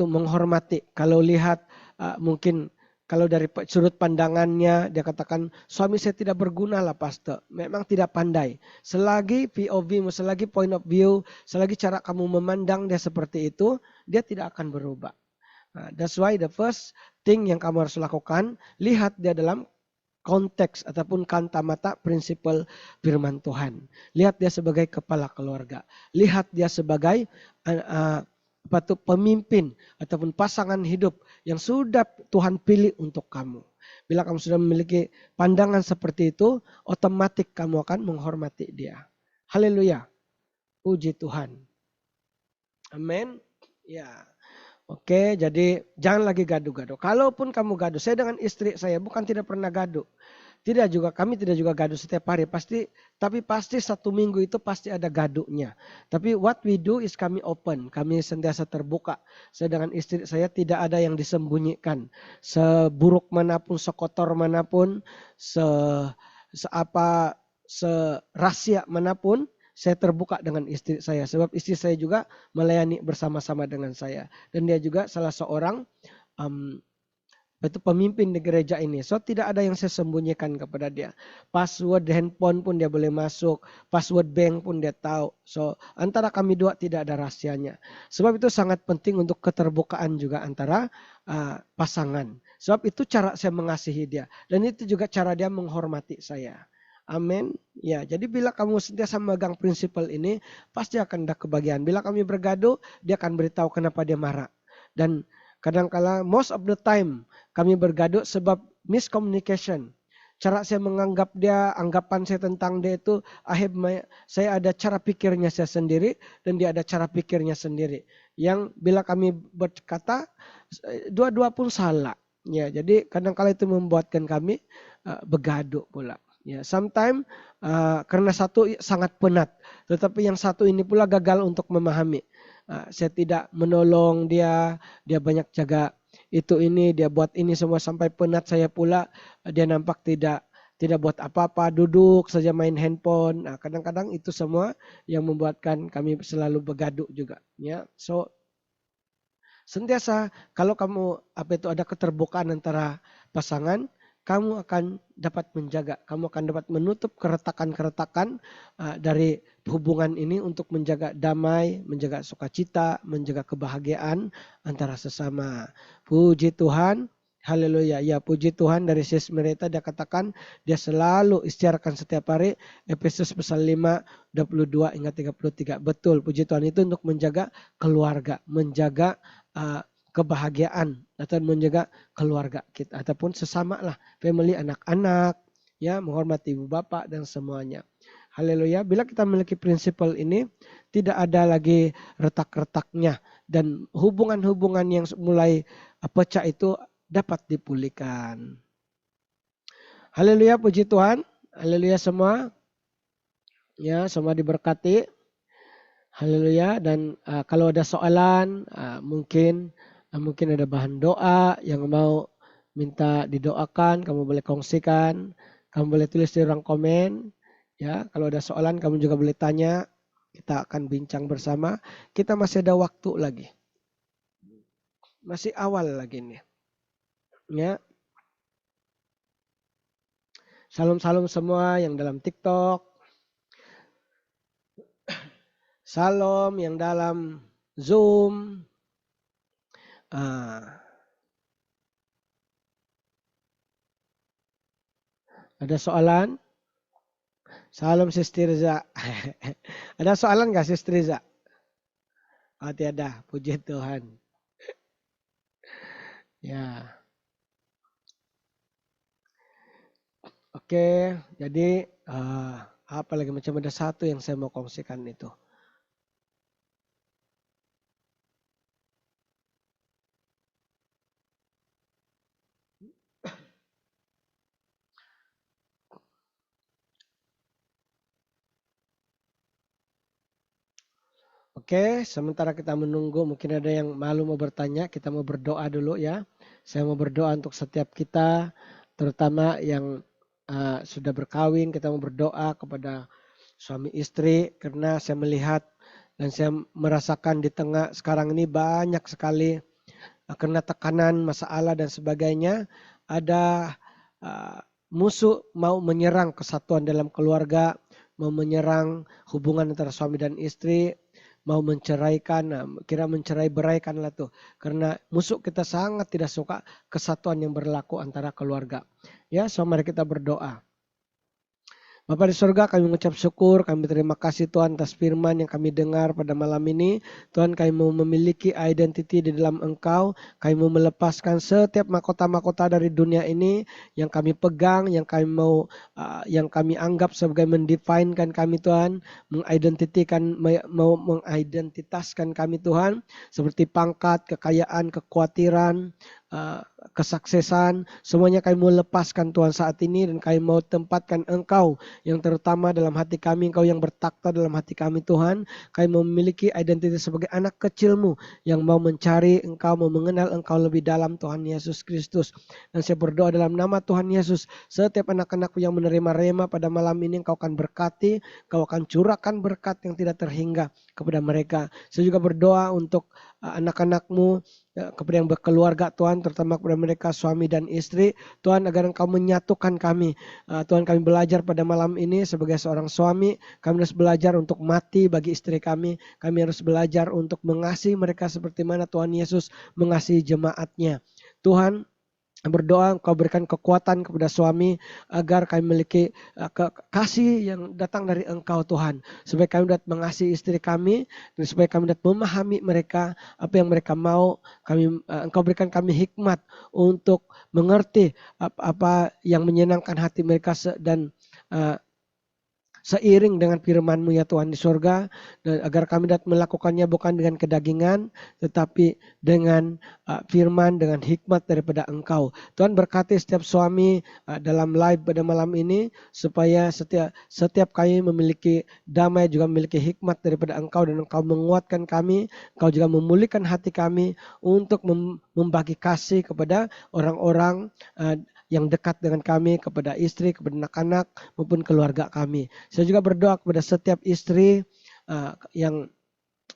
menghormati. Kalau lihat mungkin kalau dari sudut pandangannya dia katakan suami saya tidak berguna lah pastor. Memang tidak pandai. Selagi POV, selagi point of view, selagi cara kamu memandang dia seperti itu, dia tidak akan berubah. Nah, that's why the first thing yang kamu harus lakukan, lihat dia dalam konteks ataupun kacamata prinsipal firman Tuhan. Lihat dia sebagai kepala keluarga. Lihat dia sebagai pemimpin ataupun pasangan hidup yang sudah Tuhan pilih untuk kamu. Bila kamu sudah memiliki pandangan seperti itu, otomatis kamu akan menghormati dia. Haleluya. Puji Tuhan. Amin. Ya. Oke, jadi jangan lagi gaduh-gaduh. Kalaupun kamu gaduh, saya dengan istri saya bukan tidak pernah gaduh. Kami tidak juga gaduh setiap hari. Tapi pasti satu minggu itu pasti ada gaduhnya. Tapi what we do is kami open. Kami sentiasa terbuka. Saya dengan istri saya tidak ada yang disembunyikan. Seburuk manapun, sekotor manapun, serahasia manapun, saya terbuka dengan istri saya. Sebab istri saya juga melayani bersama-sama dengan saya. Dan dia juga salah seorang itu pemimpin di gereja ini. So tidak ada yang saya sembunyikan kepada dia. Password handphone pun dia boleh masuk. Password bank pun dia tahu. So antara kami dua tidak ada rahasianya. Sebab itu sangat penting untuk keterbukaan juga antara pasangan. Sebab itu cara saya mengasihi dia. Dan itu juga cara dia menghormati saya. Amin. Ya, jadi bila kamu sentiasa memegang prinsipal ini, pasti akan ada kebahagiaan. Bila kami bergaduh, dia akan beritahu kenapa dia marah. Dan kadang-kala most of the time kami bergaduh sebab miscommunication. Cara saya menganggap dia, anggapan saya tentang dia itu, saya ada cara pikirnya saya sendiri dan dia ada cara pikirnya sendiri. Yang bila kami berkata, dua-dua pun salah. Ya, jadi kadang-kala itu membuatkan kami bergaduh pula. Ya, sometimes karena satu sangat penat, tetapi yang satu ini pula gagal untuk memahami. Saya tidak menolong dia, dia banyak jaga itu ini, dia buat ini semua sampai penat saya pula. Dia nampak tidak buat apa-apa, duduk saja main handphone. Nah, kadang-kadang itu semua yang membuatkan kami selalu bergaduh juga. Ya, so sentiasa kalau kamu ada keterbukaan antara pasangan, kamu akan dapat menjaga, kamu akan dapat menutup keretakan-keretakan dari hubungan ini untuk menjaga damai, menjaga sukacita, menjaga kebahagiaan antara sesama. Puji Tuhan, haleluya. Ya, puji Tuhan, dari Sis Merita dia katakan dia selalu istiarkan setiap hari Efesus pasal 5, 22 hingga 33. Betul, puji Tuhan, itu untuk menjaga keluarga, menjaga kebahagiaan atau menjaga keluarga kita ataupun sesama lah, family, anak-anak, ya, menghormati ibu bapak dan semuanya. Haleluya. Bila kita memiliki prinsipal ini, tidak ada lagi retak-retaknya dan hubungan-hubungan yang mulai pecah itu dapat dipulihkan. Haleluya, puji Tuhan. Haleluya semua. Ya, semua diberkati. Haleluya. Dan kalau ada soalan, mungkin ada bahan doa yang mau minta didoakan, kamu boleh kongsikan, kamu boleh tulis di ruang komen. Ya, kalau ada soalan kamu juga boleh tanya. Kita akan bincang bersama. Kita masih ada waktu lagi. Masih awal lagi nih. Ya. Salam-salam semua yang dalam TikTok. Salam yang dalam Zoom. Ada soalan? Salam Sister Riza. Ada soalan nggak Sister Riza? Oh tiada, puji Tuhan. Ya. Oke, jadi apa lagi, macam ada satu yang saya mau kongsikan itu. Oke, sementara kita menunggu, mungkin ada yang malu mau bertanya, kita mau berdoa dulu ya. Saya mau berdoa untuk setiap kita, terutama yang sudah berkawin. Kita mau berdoa kepada suami istri, karena saya melihat dan saya merasakan di tengah sekarang ini banyak sekali karena tekanan, masalah dan sebagainya, ada musuh mau menyerang kesatuan dalam keluarga, mau menyerang hubungan antara suami dan istri, mau menceraikan, kira mencerai beraikan lah tuh. Karena musuh kita sangat tidak suka kesatuan yang berlaku antara keluarga. Ya, so mari kita berdoa. Bapa di surga, kami mengucap syukur, kami terima kasih Tuhan atas firman yang kami dengar pada malam ini. Tuhan, kami mau memiliki identiti di dalam Engkau, kami mau melepaskan setiap mahkota-mahkota dari dunia ini yang kami pegang, yang kami mau, yang kami anggap sebagai mendefinkan kami Tuhan, mau mengidentitaskan kami Tuhan, seperti pangkat, kekayaan, kekhawatiran, kesuksesan, semuanya kami mau lepaskan Tuhan saat ini, dan kami mau tempatkan Engkau yang terutama dalam hati kami, Engkau yang bertakhta dalam hati kami Tuhan. Kami memiliki identitas sebagai anak kecil-Mu yang mau mencari Engkau, mau mengenal Engkau lebih dalam Tuhan Yesus Kristus. Dan saya berdoa dalam nama Tuhan Yesus, setiap anak-anak-Mu yang menerima rema pada malam ini, Engkau akan berkati, Engkau akan curahkan berkat yang tidak terhingga kepada mereka. Saya juga berdoa untuk anak-anak-Mu, kepada yang berkeluarga Tuhan, terutama kepada mereka suami dan istri. Tuhan, agar Engkau menyatukan kami. Tuhan, kami belajar pada malam ini sebagai seorang suami, kami harus belajar untuk mati bagi istri kami. Kami harus belajar untuk mengasihi mereka seperti mana Tuhan Yesus mengasihi jemaatnya. Tuhan, berdoa Engkau berikan kekuatan kepada suami agar kami memiliki kasih yang datang dari Engkau Tuhan, supaya kami dapat mengasihi istri kami dan supaya kami dapat memahami mereka apa yang mereka mau. Engkau berikan kami hikmat untuk mengerti apa yang menyenangkan hati mereka dan seiring dengan firman-Mu ya Tuhan di surga, dan agar kami dapat melakukannya bukan dengan kedagingan, tetapi dengan firman, dengan hikmat daripada Engkau. Tuhan, berkati setiap suami dalam live pada malam ini, supaya setiap kami memiliki damai, juga memiliki hikmat daripada Engkau, dan Engkau menguatkan kami, Engkau juga memulihkan hati kami untuk membagi kasih kepada orang-orang yang dekat dengan kami, kepada istri, kepada anak-anak, maupun keluarga kami. Saya juga berdoa kepada setiap istri yang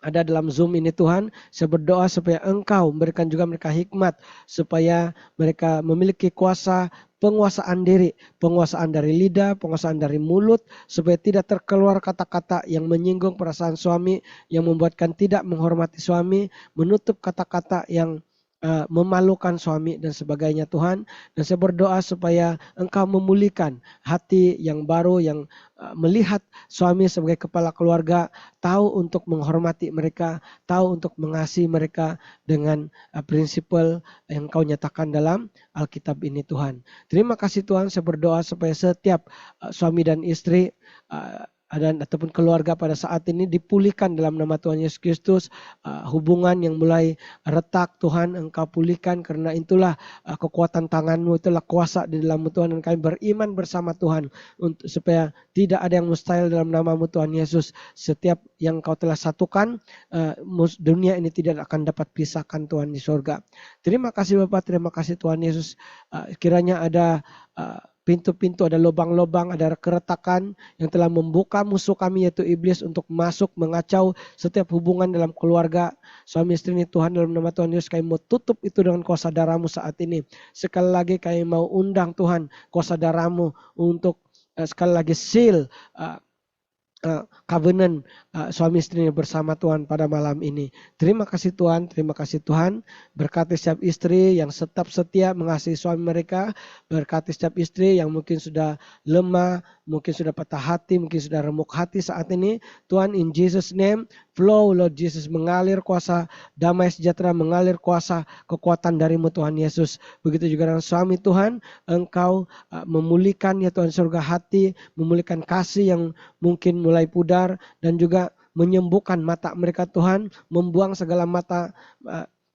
ada dalam Zoom ini Tuhan. Saya berdoa supaya Engkau memberikan juga mereka hikmat, supaya mereka memiliki kuasa penguasaan diri, penguasaan dari lidah, penguasaan dari mulut, supaya tidak terkeluar kata-kata yang menyinggung perasaan suami, yang membuatkan tidak menghormati suami, menutup kata-kata yang memalukan suami dan sebagainya Tuhan. Dan saya berdoa supaya Engkau memulihkan hati yang baru, yang melihat suami sebagai kepala keluarga, tahu untuk menghormati mereka, tahu untuk mengasihi mereka dengan prinsipal yang Engkau nyatakan dalam Alkitab ini Tuhan. Terima kasih Tuhan, saya berdoa supaya setiap suami dan istri ataupun keluarga pada saat ini dipulihkan dalam nama Tuhan Yesus Kristus. Hubungan yang mulai retak Tuhan Engkau pulihkan, karena itulah kekuatan tangan-Mu, itulah kuasa di dalam-Mu Tuhan, dan kami beriman bersama Tuhan untuk supaya tidak ada yang mustahil dalam nama-Mu Tuhan Yesus. Setiap yang Kau telah satukan, dunia ini tidak akan dapat pisahkan Tuhan di surga. Terima kasih Bapak, terima kasih Tuhan Yesus. Kiranya ada pintu-pintu, ada lubang-lubang, ada keretakan yang telah membuka musuh kami yaitu iblis untuk masuk mengacau setiap hubungan dalam keluarga suami istri ini Tuhan. Dalam nama Tuhan Yesus kami mau tutup itu dengan kuasa darah-Mu saat ini. Sekali lagi kami mau undang Tuhan kuasa darah-Mu untuk sekali lagi seal covenant suami istri bersama Tuhan pada malam ini. Terima kasih Tuhan, terima kasih Tuhan. Berkati setiap istri yang tetap setia mengasihi suami mereka. Berkati setiap istri yang mungkin sudah lemah, mungkin sudah patah hati, mungkin sudah remuk hati saat ini. Tuhan, in Jesus name, flow Lord Jesus, mengalir kuasa damai sejahtera, mengalir kuasa kekuatan dari-Mu Tuhan Yesus. Begitu juga dengan suami Tuhan, Engkau memulihkan ya Tuhan surga hati, memulihkan kasih yang mungkin mulai pudar, dan juga menyembuhkan mata mereka Tuhan, membuang segala mata,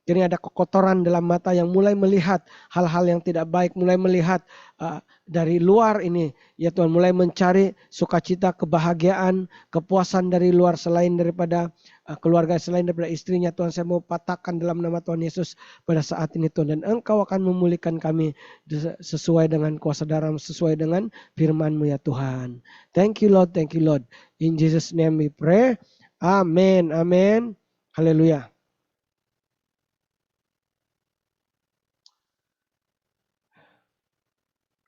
kini ada kekotoran dalam mata yang mulai melihat hal-hal yang tidak baik, mulai melihat dari luar ini ya Tuhan, mulai mencari sukacita, kebahagiaan, kepuasan dari luar selain daripada keluarga selain daripada istrinya Tuhan, saya mau patahkan dalam nama Tuhan Yesus pada saat ini Tuhan, dan Engkau akan memulihkan kami sesuai dengan kuasa darah, sesuai dengan firman-Mu ya Tuhan. Thank you Lord, thank you Lord. In Jesus name we pray. Amin, amin. Haleluya.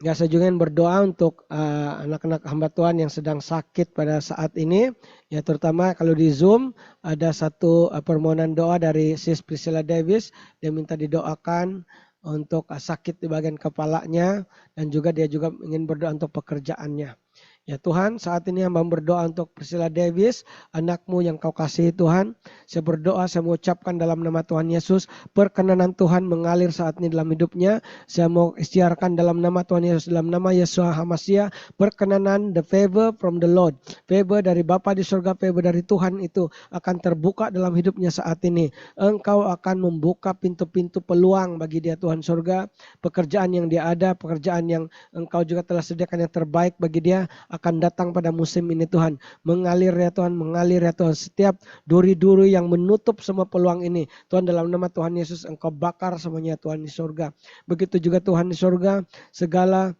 Ya, saya juga ingin berdoa untuk anak-anak hamba Tuhan yang sedang sakit pada saat ini. Ya, terutama kalau di Zoom ada satu permohonan doa dari Sis Priscilla Davis. Dia minta didoakan untuk sakit di bagian kepalanya, dan juga dia juga ingin berdoa untuk pekerjaannya. Ya Tuhan, saat ini hamba berdoa untuk Priscilla Davis, anakmu yang kau kasihi Tuhan. Saya berdoa, saya mengucapkan dalam nama Tuhan Yesus, perkenanan Tuhan mengalir saat ini dalam hidupnya. Saya mau istiarkan dalam nama Tuhan Yesus, dalam nama Yeshua HaMashiach, perkenanan, the favor from the Lord. Favor dari Bapa di surga, favor dari Tuhan itu akan terbuka dalam hidupnya saat ini. Engkau akan membuka pintu-pintu peluang bagi dia Tuhan surga. Pekerjaan yang dia ada, pekerjaan yang Engkau juga telah sediakan yang terbaik bagi dia, akan datang pada musim ini Tuhan. Mengalir ya Tuhan, mengalir ya Tuhan. Setiap duri-duri yang menutup semua peluang ini, Tuhan, dalam nama Tuhan Yesus Engkau bakar semuanya Tuhan di surga. Begitu juga Tuhan di surga, segala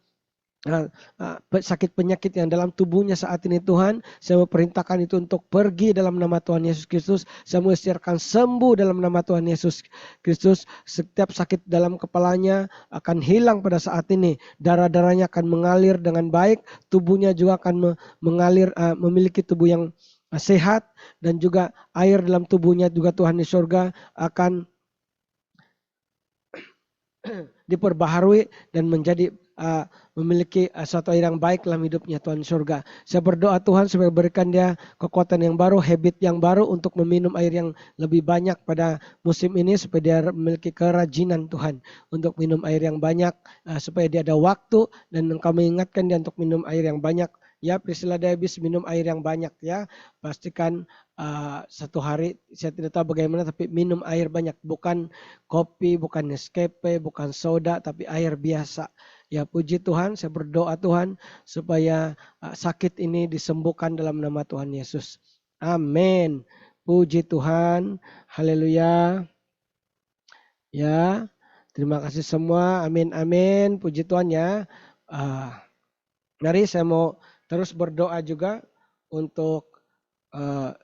sakit penyakit yang dalam tubuhnya saat ini Tuhan, saya mau perintahkan itu untuk pergi dalam nama Tuhan Yesus Kristus. Saya mau istiarkan sembuh dalam nama Tuhan Yesus Kristus. Setiap sakit dalam kepalanya akan hilang pada saat ini. Darah-darahnya akan mengalir dengan baik. Tubuhnya juga akan mengalir, memiliki tubuh yang sehat, dan juga air dalam tubuhnya juga Tuhan di surga akan diperbaharui dan menjadi memiliki suatu air yang baik dalam hidupnya Tuhan di surga. Saya berdoa Tuhan supaya berikan dia kekuatan yang baru, habit yang baru untuk meminum air yang lebih banyak pada musim ini, supaya dia memiliki kerajinan Tuhan untuk minum air yang banyak, supaya dia ada waktu dan Engkau mengingatkan dia untuk minum air yang banyak. Ya, Priscilla Davis, minum air yang banyak ya. Pastikan satu hari, saya tidak tahu bagaimana, tapi minum air banyak. Bukan kopi, bukan Nescafe, bukan soda, tapi air biasa. Ya, puji Tuhan, saya berdoa Tuhan supaya sakit ini disembuhkan dalam nama Tuhan Yesus. Amin. Puji Tuhan. Haleluya. Ya, terima kasih semua. Amin, amin. Puji Tuhan ya. Mari saya mau terus berdoa juga untuk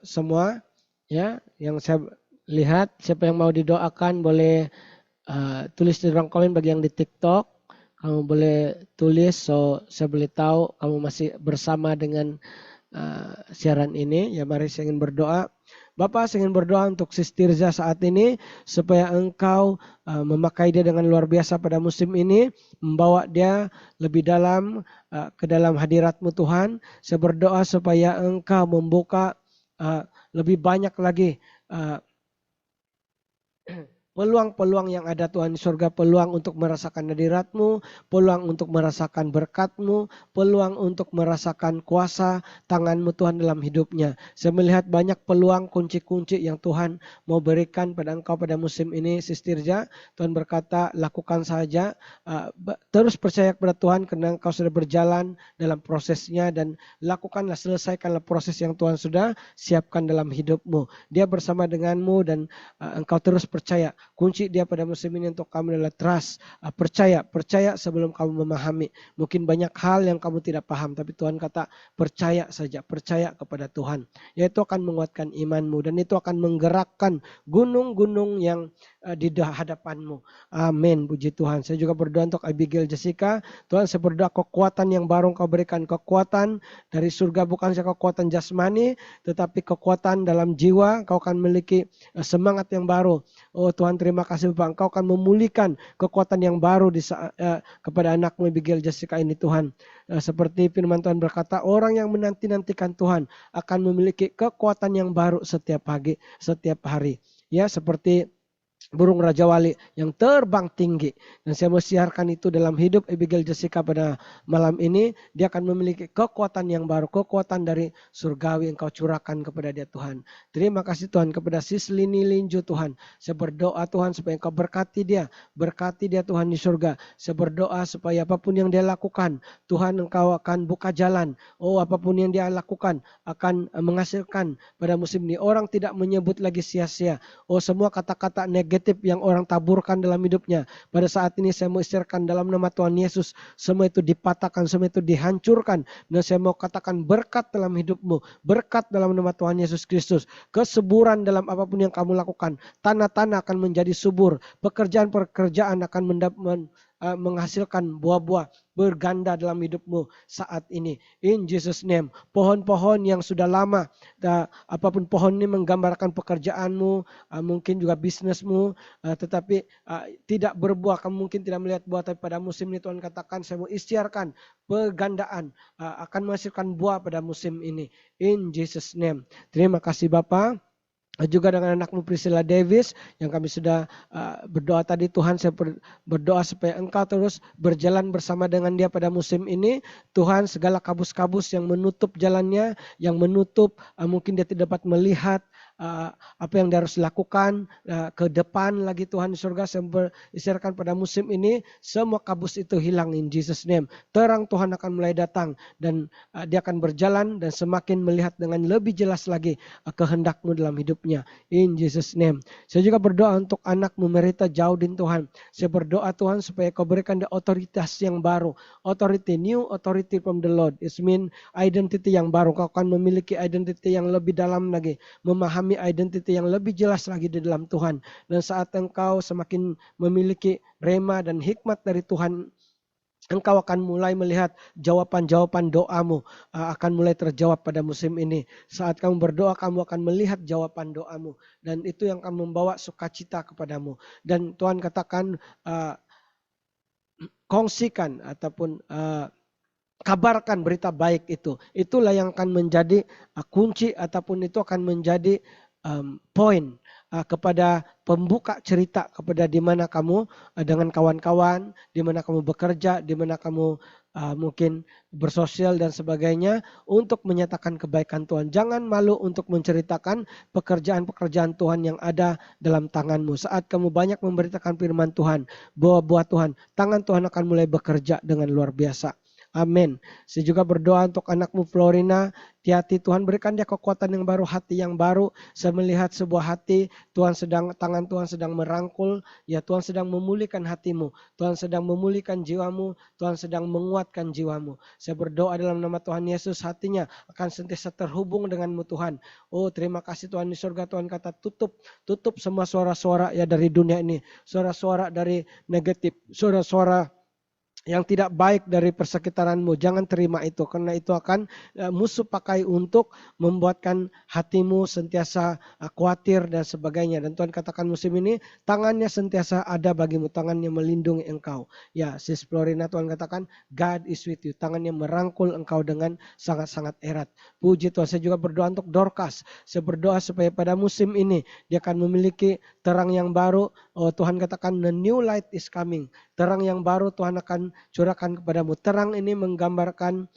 semua ya yang saya lihat. Siapa yang mau didoakan boleh tulis di ruang komen. Bagi yang di TikTok, kamu boleh tulis, so saya boleh tahu kamu masih bersama dengan siaran ini. Ya, mari saya ingin berdoa. Bapak, saya ingin berdoa untuk Sis Tirza saat ini, supaya Engkau memakai dia dengan luar biasa pada musim ini, membawa dia lebih dalam ke dalam hadirat-Mu Tuhan. Saya berdoa supaya Engkau membuka lebih banyak lagi peluang-peluang yang ada Tuhan di surga, peluang untuk merasakan hadirat-Mu, peluang untuk merasakan berkat-Mu, peluang untuk merasakan kuasa tangan-Mu Tuhan dalam hidupnya. Saya melihat banyak peluang, kunci-kunci yang Tuhan mau berikan pada Engkau pada musim ini, Sis Tirza. Tuhan berkata, lakukan saja, terus percaya kepada Tuhan karena Engkau sudah berjalan dalam prosesnya, dan lakukanlah, selesaikanlah proses yang Tuhan sudah siapkan dalam hidupmu. Dia bersama denganmu, dan Engkau terus percaya. Kunci dia pada musim ini untuk kamu adalah trust. Percaya sebelum kamu memahami. Mungkin banyak hal yang kamu tidak paham, tapi Tuhan kata percaya saja, percaya kepada Tuhan. Yaitu akan menguatkan imanmu, dan itu akan menggerakkan gunung-gunung yang di hadapanmu. Amin, puji Tuhan. Saya juga berdoa untuk Abigail Jessica. Tuhan, saya berdoa kekuatan yang baru Kau berikan, kekuatan dari surga, bukan saja kekuatan jasmani, tetapi kekuatan dalam jiwa. Kau akan memiliki semangat yang baru. Oh Tuhan, terima kasih Bapak, Engkau akan memulihkan kekuatan yang baru kepada anakmu Abigail Jessica ini Tuhan. Seperti firman Tuhan berkata, orang yang menanti-nantikan Tuhan akan memiliki kekuatan yang baru setiap pagi, setiap hari. Ya, seperti burung Raja Wali yang terbang tinggi. Dan saya mau siarkan itu dalam hidup Abigail Jessica pada malam ini. Dia akan memiliki kekuatan yang baru, kekuatan dari surgawi Engkau curahkan kepada dia Tuhan. Terima kasih Tuhan kepada Sislini Linju Tuhan. Saya berdoa Tuhan supaya Engkau berkati dia Tuhan di surga. Saya berdoa supaya apapun yang dia lakukan, Tuhan Engkau akan buka jalan. Oh, apapun yang dia lakukan akan menghasilkan pada musim ini. Orang tidak menyebut lagi sia-sia. Oh, semua kata-kata negatif yang orang taburkan dalam hidupnya. Pada saat ini saya mau istirkan dalam nama Tuhan Yesus. Semua itu dipatahkan, semua itu dihancurkan. Dan saya mau katakan berkat dalam hidupmu. Berkat dalam nama Tuhan Yesus Kristus. Kesuburan dalam apapun yang kamu lakukan. Tanah-tanah akan menjadi subur. Pekerjaan-pekerjaan akan menghasilkan buah-buah berganda dalam hidupmu saat ini. In Jesus name. Pohon-pohon yang sudah lama, apapun pohon ini menggambarkan pekerjaanmu, mungkin juga bisnismu, tetapi tidak berbuah. Kamu mungkin tidak melihat buah, tapi pada musim ini Tuhan katakan, saya mau isytiharkan pergandaan akan menghasilkan buah pada musim ini. In Jesus name. Terima kasih Bapak. Juga dengan anakmu Priscilla Davis yang kami sudah berdoa tadi. Tuhan, saya berdoa supaya Engkau terus berjalan bersama dengan dia pada musim ini. Tuhan, segala kabus-kabus yang menutup jalannya, yang menutup mungkin dia tidak dapat melihat apa yang dia harus lakukan ke depan lagi. Tuhan di surga, saya berisyaratkan pada musim ini semua kabus itu hilang in Jesus name. Terang Tuhan akan mulai datang dan dia akan berjalan dan semakin melihat dengan lebih jelas lagi kehendak-Mu dalam hidupnya in Jesus name. Saya juga berdoa untuk anak-Mu Merita Jaudin Tuhan. Saya berdoa Tuhan supaya Kau berikan dia otoritas yang baru, authority, new authority from the Lord. It means identity yang baru. Kau akan memiliki identity yang lebih dalam lagi, memahami identity yang lebih jelas lagi di dalam Tuhan. Dan saat engkau semakin memiliki rema dan hikmat dari Tuhan, engkau akan mulai melihat jawaban-jawaban doamu akan mulai terjawab pada musim ini. Saat kamu berdoa, kamu akan melihat jawaban doamu. Dan itu yang akan membawa sukacita kepadamu. Dan Tuhan katakan, kongsikan ataupun kabarkan berita baik itu. Itulah yang akan menjadi kunci ataupun itu akan menjadi poin kepada pembuka cerita kepada di mana kamu dengan kawan-kawan, di mana kamu bekerja, di mana kamu mungkin bersosial dan sebagainya untuk menyatakan kebaikan Tuhan. Jangan malu untuk menceritakan pekerjaan-pekerjaan Tuhan yang ada dalam tanganmu. Saat kamu banyak memberitakan firman Tuhan, buah-buah Tuhan, tangan Tuhan akan mulai bekerja dengan luar biasa. Amin. Saya juga berdoa untuk anakmu Florina. Hati Tuhan berikan dia kekuatan yang baru, hati yang baru. Saya melihat sebuah hati, tangan Tuhan sedang merangkul. Ya, Tuhan sedang memulihkan hatimu. Tuhan sedang memulihkan jiwamu. Tuhan sedang menguatkan jiwamu. Saya berdoa dalam nama Tuhan Yesus, hatinya akan sentiasa terhubung denganmu Tuhan. Oh, terima kasih Tuhan di surga. Tuhan kata tutup semua suara-suara ya dari dunia ini. Suara-suara dari negatif, suara-suara yang tidak baik dari persekitaranmu. Jangan terima itu, karena itu akan musuh pakai untuk membuatkan hatimu sentiasa khawatir dan sebagainya. Dan Tuhan katakan musim ini tangannya sentiasa ada bagimu, tangannya melindungi engkau. Ya, sis Florina, Tuhan katakan God is with you, tangannya merangkul engkau dengan sangat-sangat erat. Puji Tuhan. Saya juga berdoa untuk Dorcas. Saya berdoa supaya pada musim ini dia akan memiliki terang yang baru. Oh, Tuhan katakan the new light is coming. Terang yang baru Tuhan akan curahkan kepadamu. Terang ini menggambarkan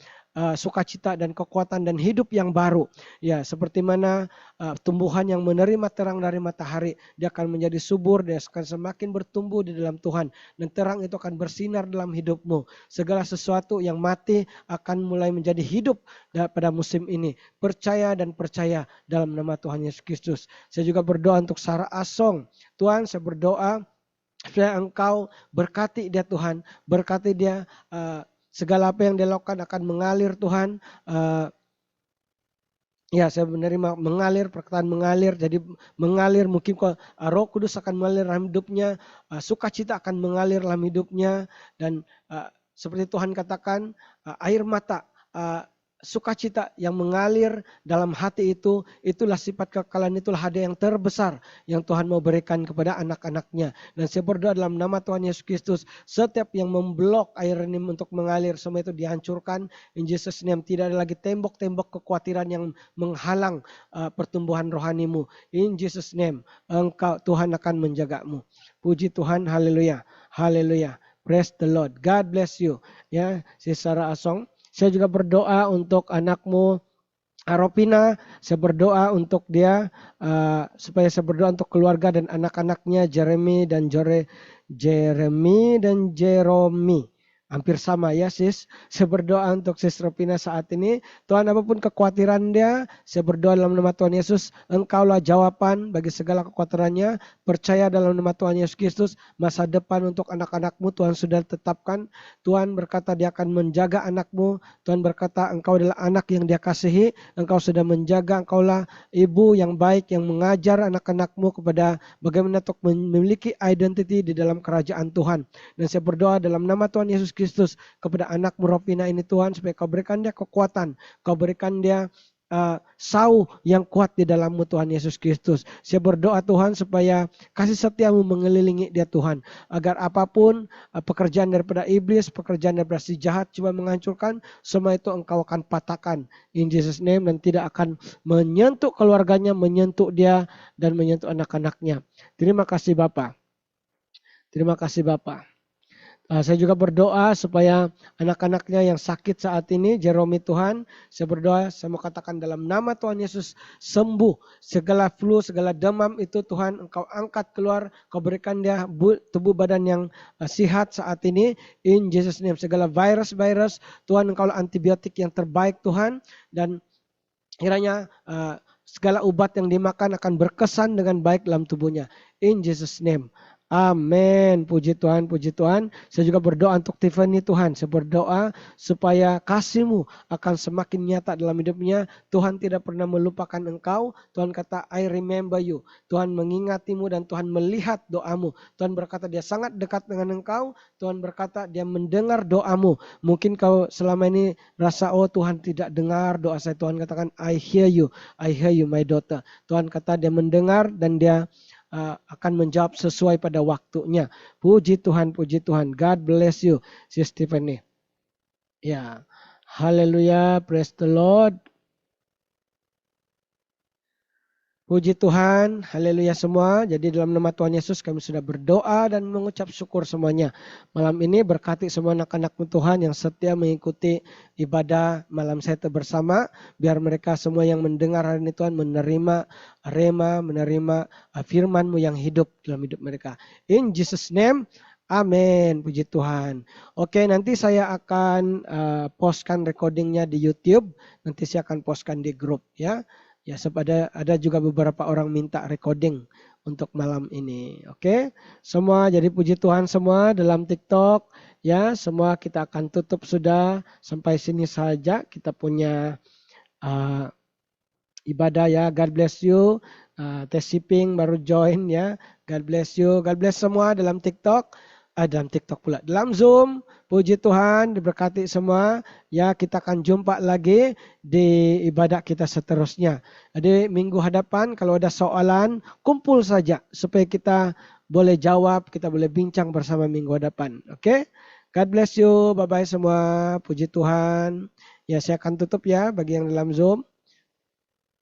sukacita dan kekuatan dan hidup yang baru. Ya, seperti mana tumbuhan yang menerima terang dari matahari, dia akan menjadi subur, dia akan semakin bertumbuh di dalam Tuhan. Dan terang itu akan bersinar dalam hidupmu. Segala sesuatu yang mati akan mulai menjadi hidup pada musim ini. Percaya dan percaya dalam nama Tuhan Yesus Kristus. Saya juga berdoa untuk Sarah Asong. Tuhan, saya berdoa supaya engkau berkati dia Tuhan, berkati dia, segala apa yang dia lakukan akan mengalir Tuhan. Ya, saya menerima mengalir, perkataan mengalir, jadi mengalir mungkin Roh Kudus akan mengalir dalam hidupnya, sukacita akan mengalir dalam hidupnya, dan seperti Tuhan katakan, air mata sukacita yang mengalir dalam hati itu, itulah sifat kekekalan, itulah hadiah yang terbesar yang Tuhan mau berikan kepada anak-anaknya. Dan saya berdoa dalam nama Tuhan Yesus Kristus, setiap yang memblok air ini untuk mengalir, semua itu dihancurkan. In Jesus name, tidak ada lagi tembok-tembok kekhawatiran yang menghalang pertumbuhan rohanimu. In Jesus name, engkau, Tuhan akan menjagamu. Puji Tuhan, haleluya, haleluya. Praise the Lord. God bless you. Ya, si Sarah Asong. Saya juga berdoa untuk anakmu Aropina. Saya berdoa untuk dia supaya saya berdoa untuk keluarga dan anak-anaknya Jeremy dan Jeromi. Hampir sama ya sis. Saya berdoa untuk sis Ropina saat ini. Tuhan, apapun kekhawatiran dia, saya berdoa dalam nama Tuhan Yesus. Engkaulah jawaban bagi segala kekhawatirannya. Percaya dalam nama Tuhan Yesus Kristus. Masa depan untuk anak-anakmu Tuhan sudah tetapkan. Tuhan berkata dia akan menjaga anakmu. Tuhan berkata engkau adalah anak yang dia kasihi. Engkau sudah menjaga. Engkaulah ibu yang baik yang mengajar anak-anakmu kepada bagaimana untuk memiliki identity di dalam kerajaan Tuhan. Dan saya berdoa dalam nama Tuhan Yesus Kristus kepada anakmu Ropina ini Tuhan, supaya kau berikan dia kekuatan, kau berikan dia sau yang kuat di dalammu Tuhan Yesus Kristus. Saya berdoa Tuhan supaya kasih setiamu mengelilingi dia Tuhan, agar apapun pekerjaan daripada iblis, pekerjaan daripada si jahat coba menghancurkan, semua itu engkau akan patahkan in Jesus name, dan tidak akan menyentuh keluarganya, menyentuh dia dan menyentuh anak-anaknya. Terima kasih Bapa. Terima kasih Bapa. Saya juga berdoa supaya anak-anaknya yang sakit saat ini, Jeromi Tuhan, saya berdoa, saya mau katakan dalam nama Tuhan Yesus, sembuh. Segala flu, segala demam itu Tuhan engkau angkat keluar, kau berikan dia tubuh badan yang sehat saat ini. In Jesus name, segala virus-virus, Tuhan engkau antibiotik yang terbaik Tuhan, dan kiranya segala obat yang dimakan akan berkesan dengan baik dalam tubuhnya. In Jesus name. Amin. Puji Tuhan, puji Tuhan. Saya juga berdoa untuk Tiffany Tuhan. Saya berdoa supaya kasih-Mu akan semakin nyata dalam hidupnya. Tuhan tidak pernah melupakan engkau. Tuhan kata, I remember you. Tuhan mengingatimu dan Tuhan melihat doamu. Tuhan berkata dia sangat dekat dengan engkau. Tuhan berkata dia mendengar doamu. Mungkin kau selama ini rasa, oh Tuhan tidak dengar doa saya. Tuhan katakan, I hear you my daughter. Tuhan kata dia mendengar dan dia akan menjawab sesuai pada waktunya. Puji Tuhan, puji Tuhan. God bless you, Sis Stephanie. Ya, haleluya, praise the Lord. Puji Tuhan, haleluya semua. Jadi dalam nama Tuhan Yesus kami sudah berdoa dan mengucap syukur semuanya. Malam ini berkati semua anak-anakmu Tuhan yang setia mengikuti ibadah malam Sete bersama. Biar mereka semua yang mendengar hari ini Tuhan menerima rema, menerima firman-Mu yang hidup dalam hidup mereka. In Jesus name, amin. Puji Tuhan. Oke, nanti saya akan postkan recordingnya di YouTube. Nanti saya akan postkan di grup ya. Ya, sebab ada juga beberapa orang minta recording untuk malam ini. Oke, semua jadi puji Tuhan semua dalam TikTok. Ya, semua kita akan tutup sudah. Sampai sini saja kita punya ibadah ya. God bless you. Tesiping baru join ya. God bless you. God bless semua dalam TikTok. Dalam TikTok pula. Dalam Zoom. Puji Tuhan, diberkati semua. Ya, kita akan jumpa lagi di ibadah kita seterusnya. Jadi minggu hadapan kalau ada soalan, kumpul saja supaya kita boleh jawab, kita boleh bincang bersama minggu hadapan. Oke? God bless you. Bye-bye semua. Puji Tuhan. Ya, saya akan tutup ya bagi yang dalam Zoom.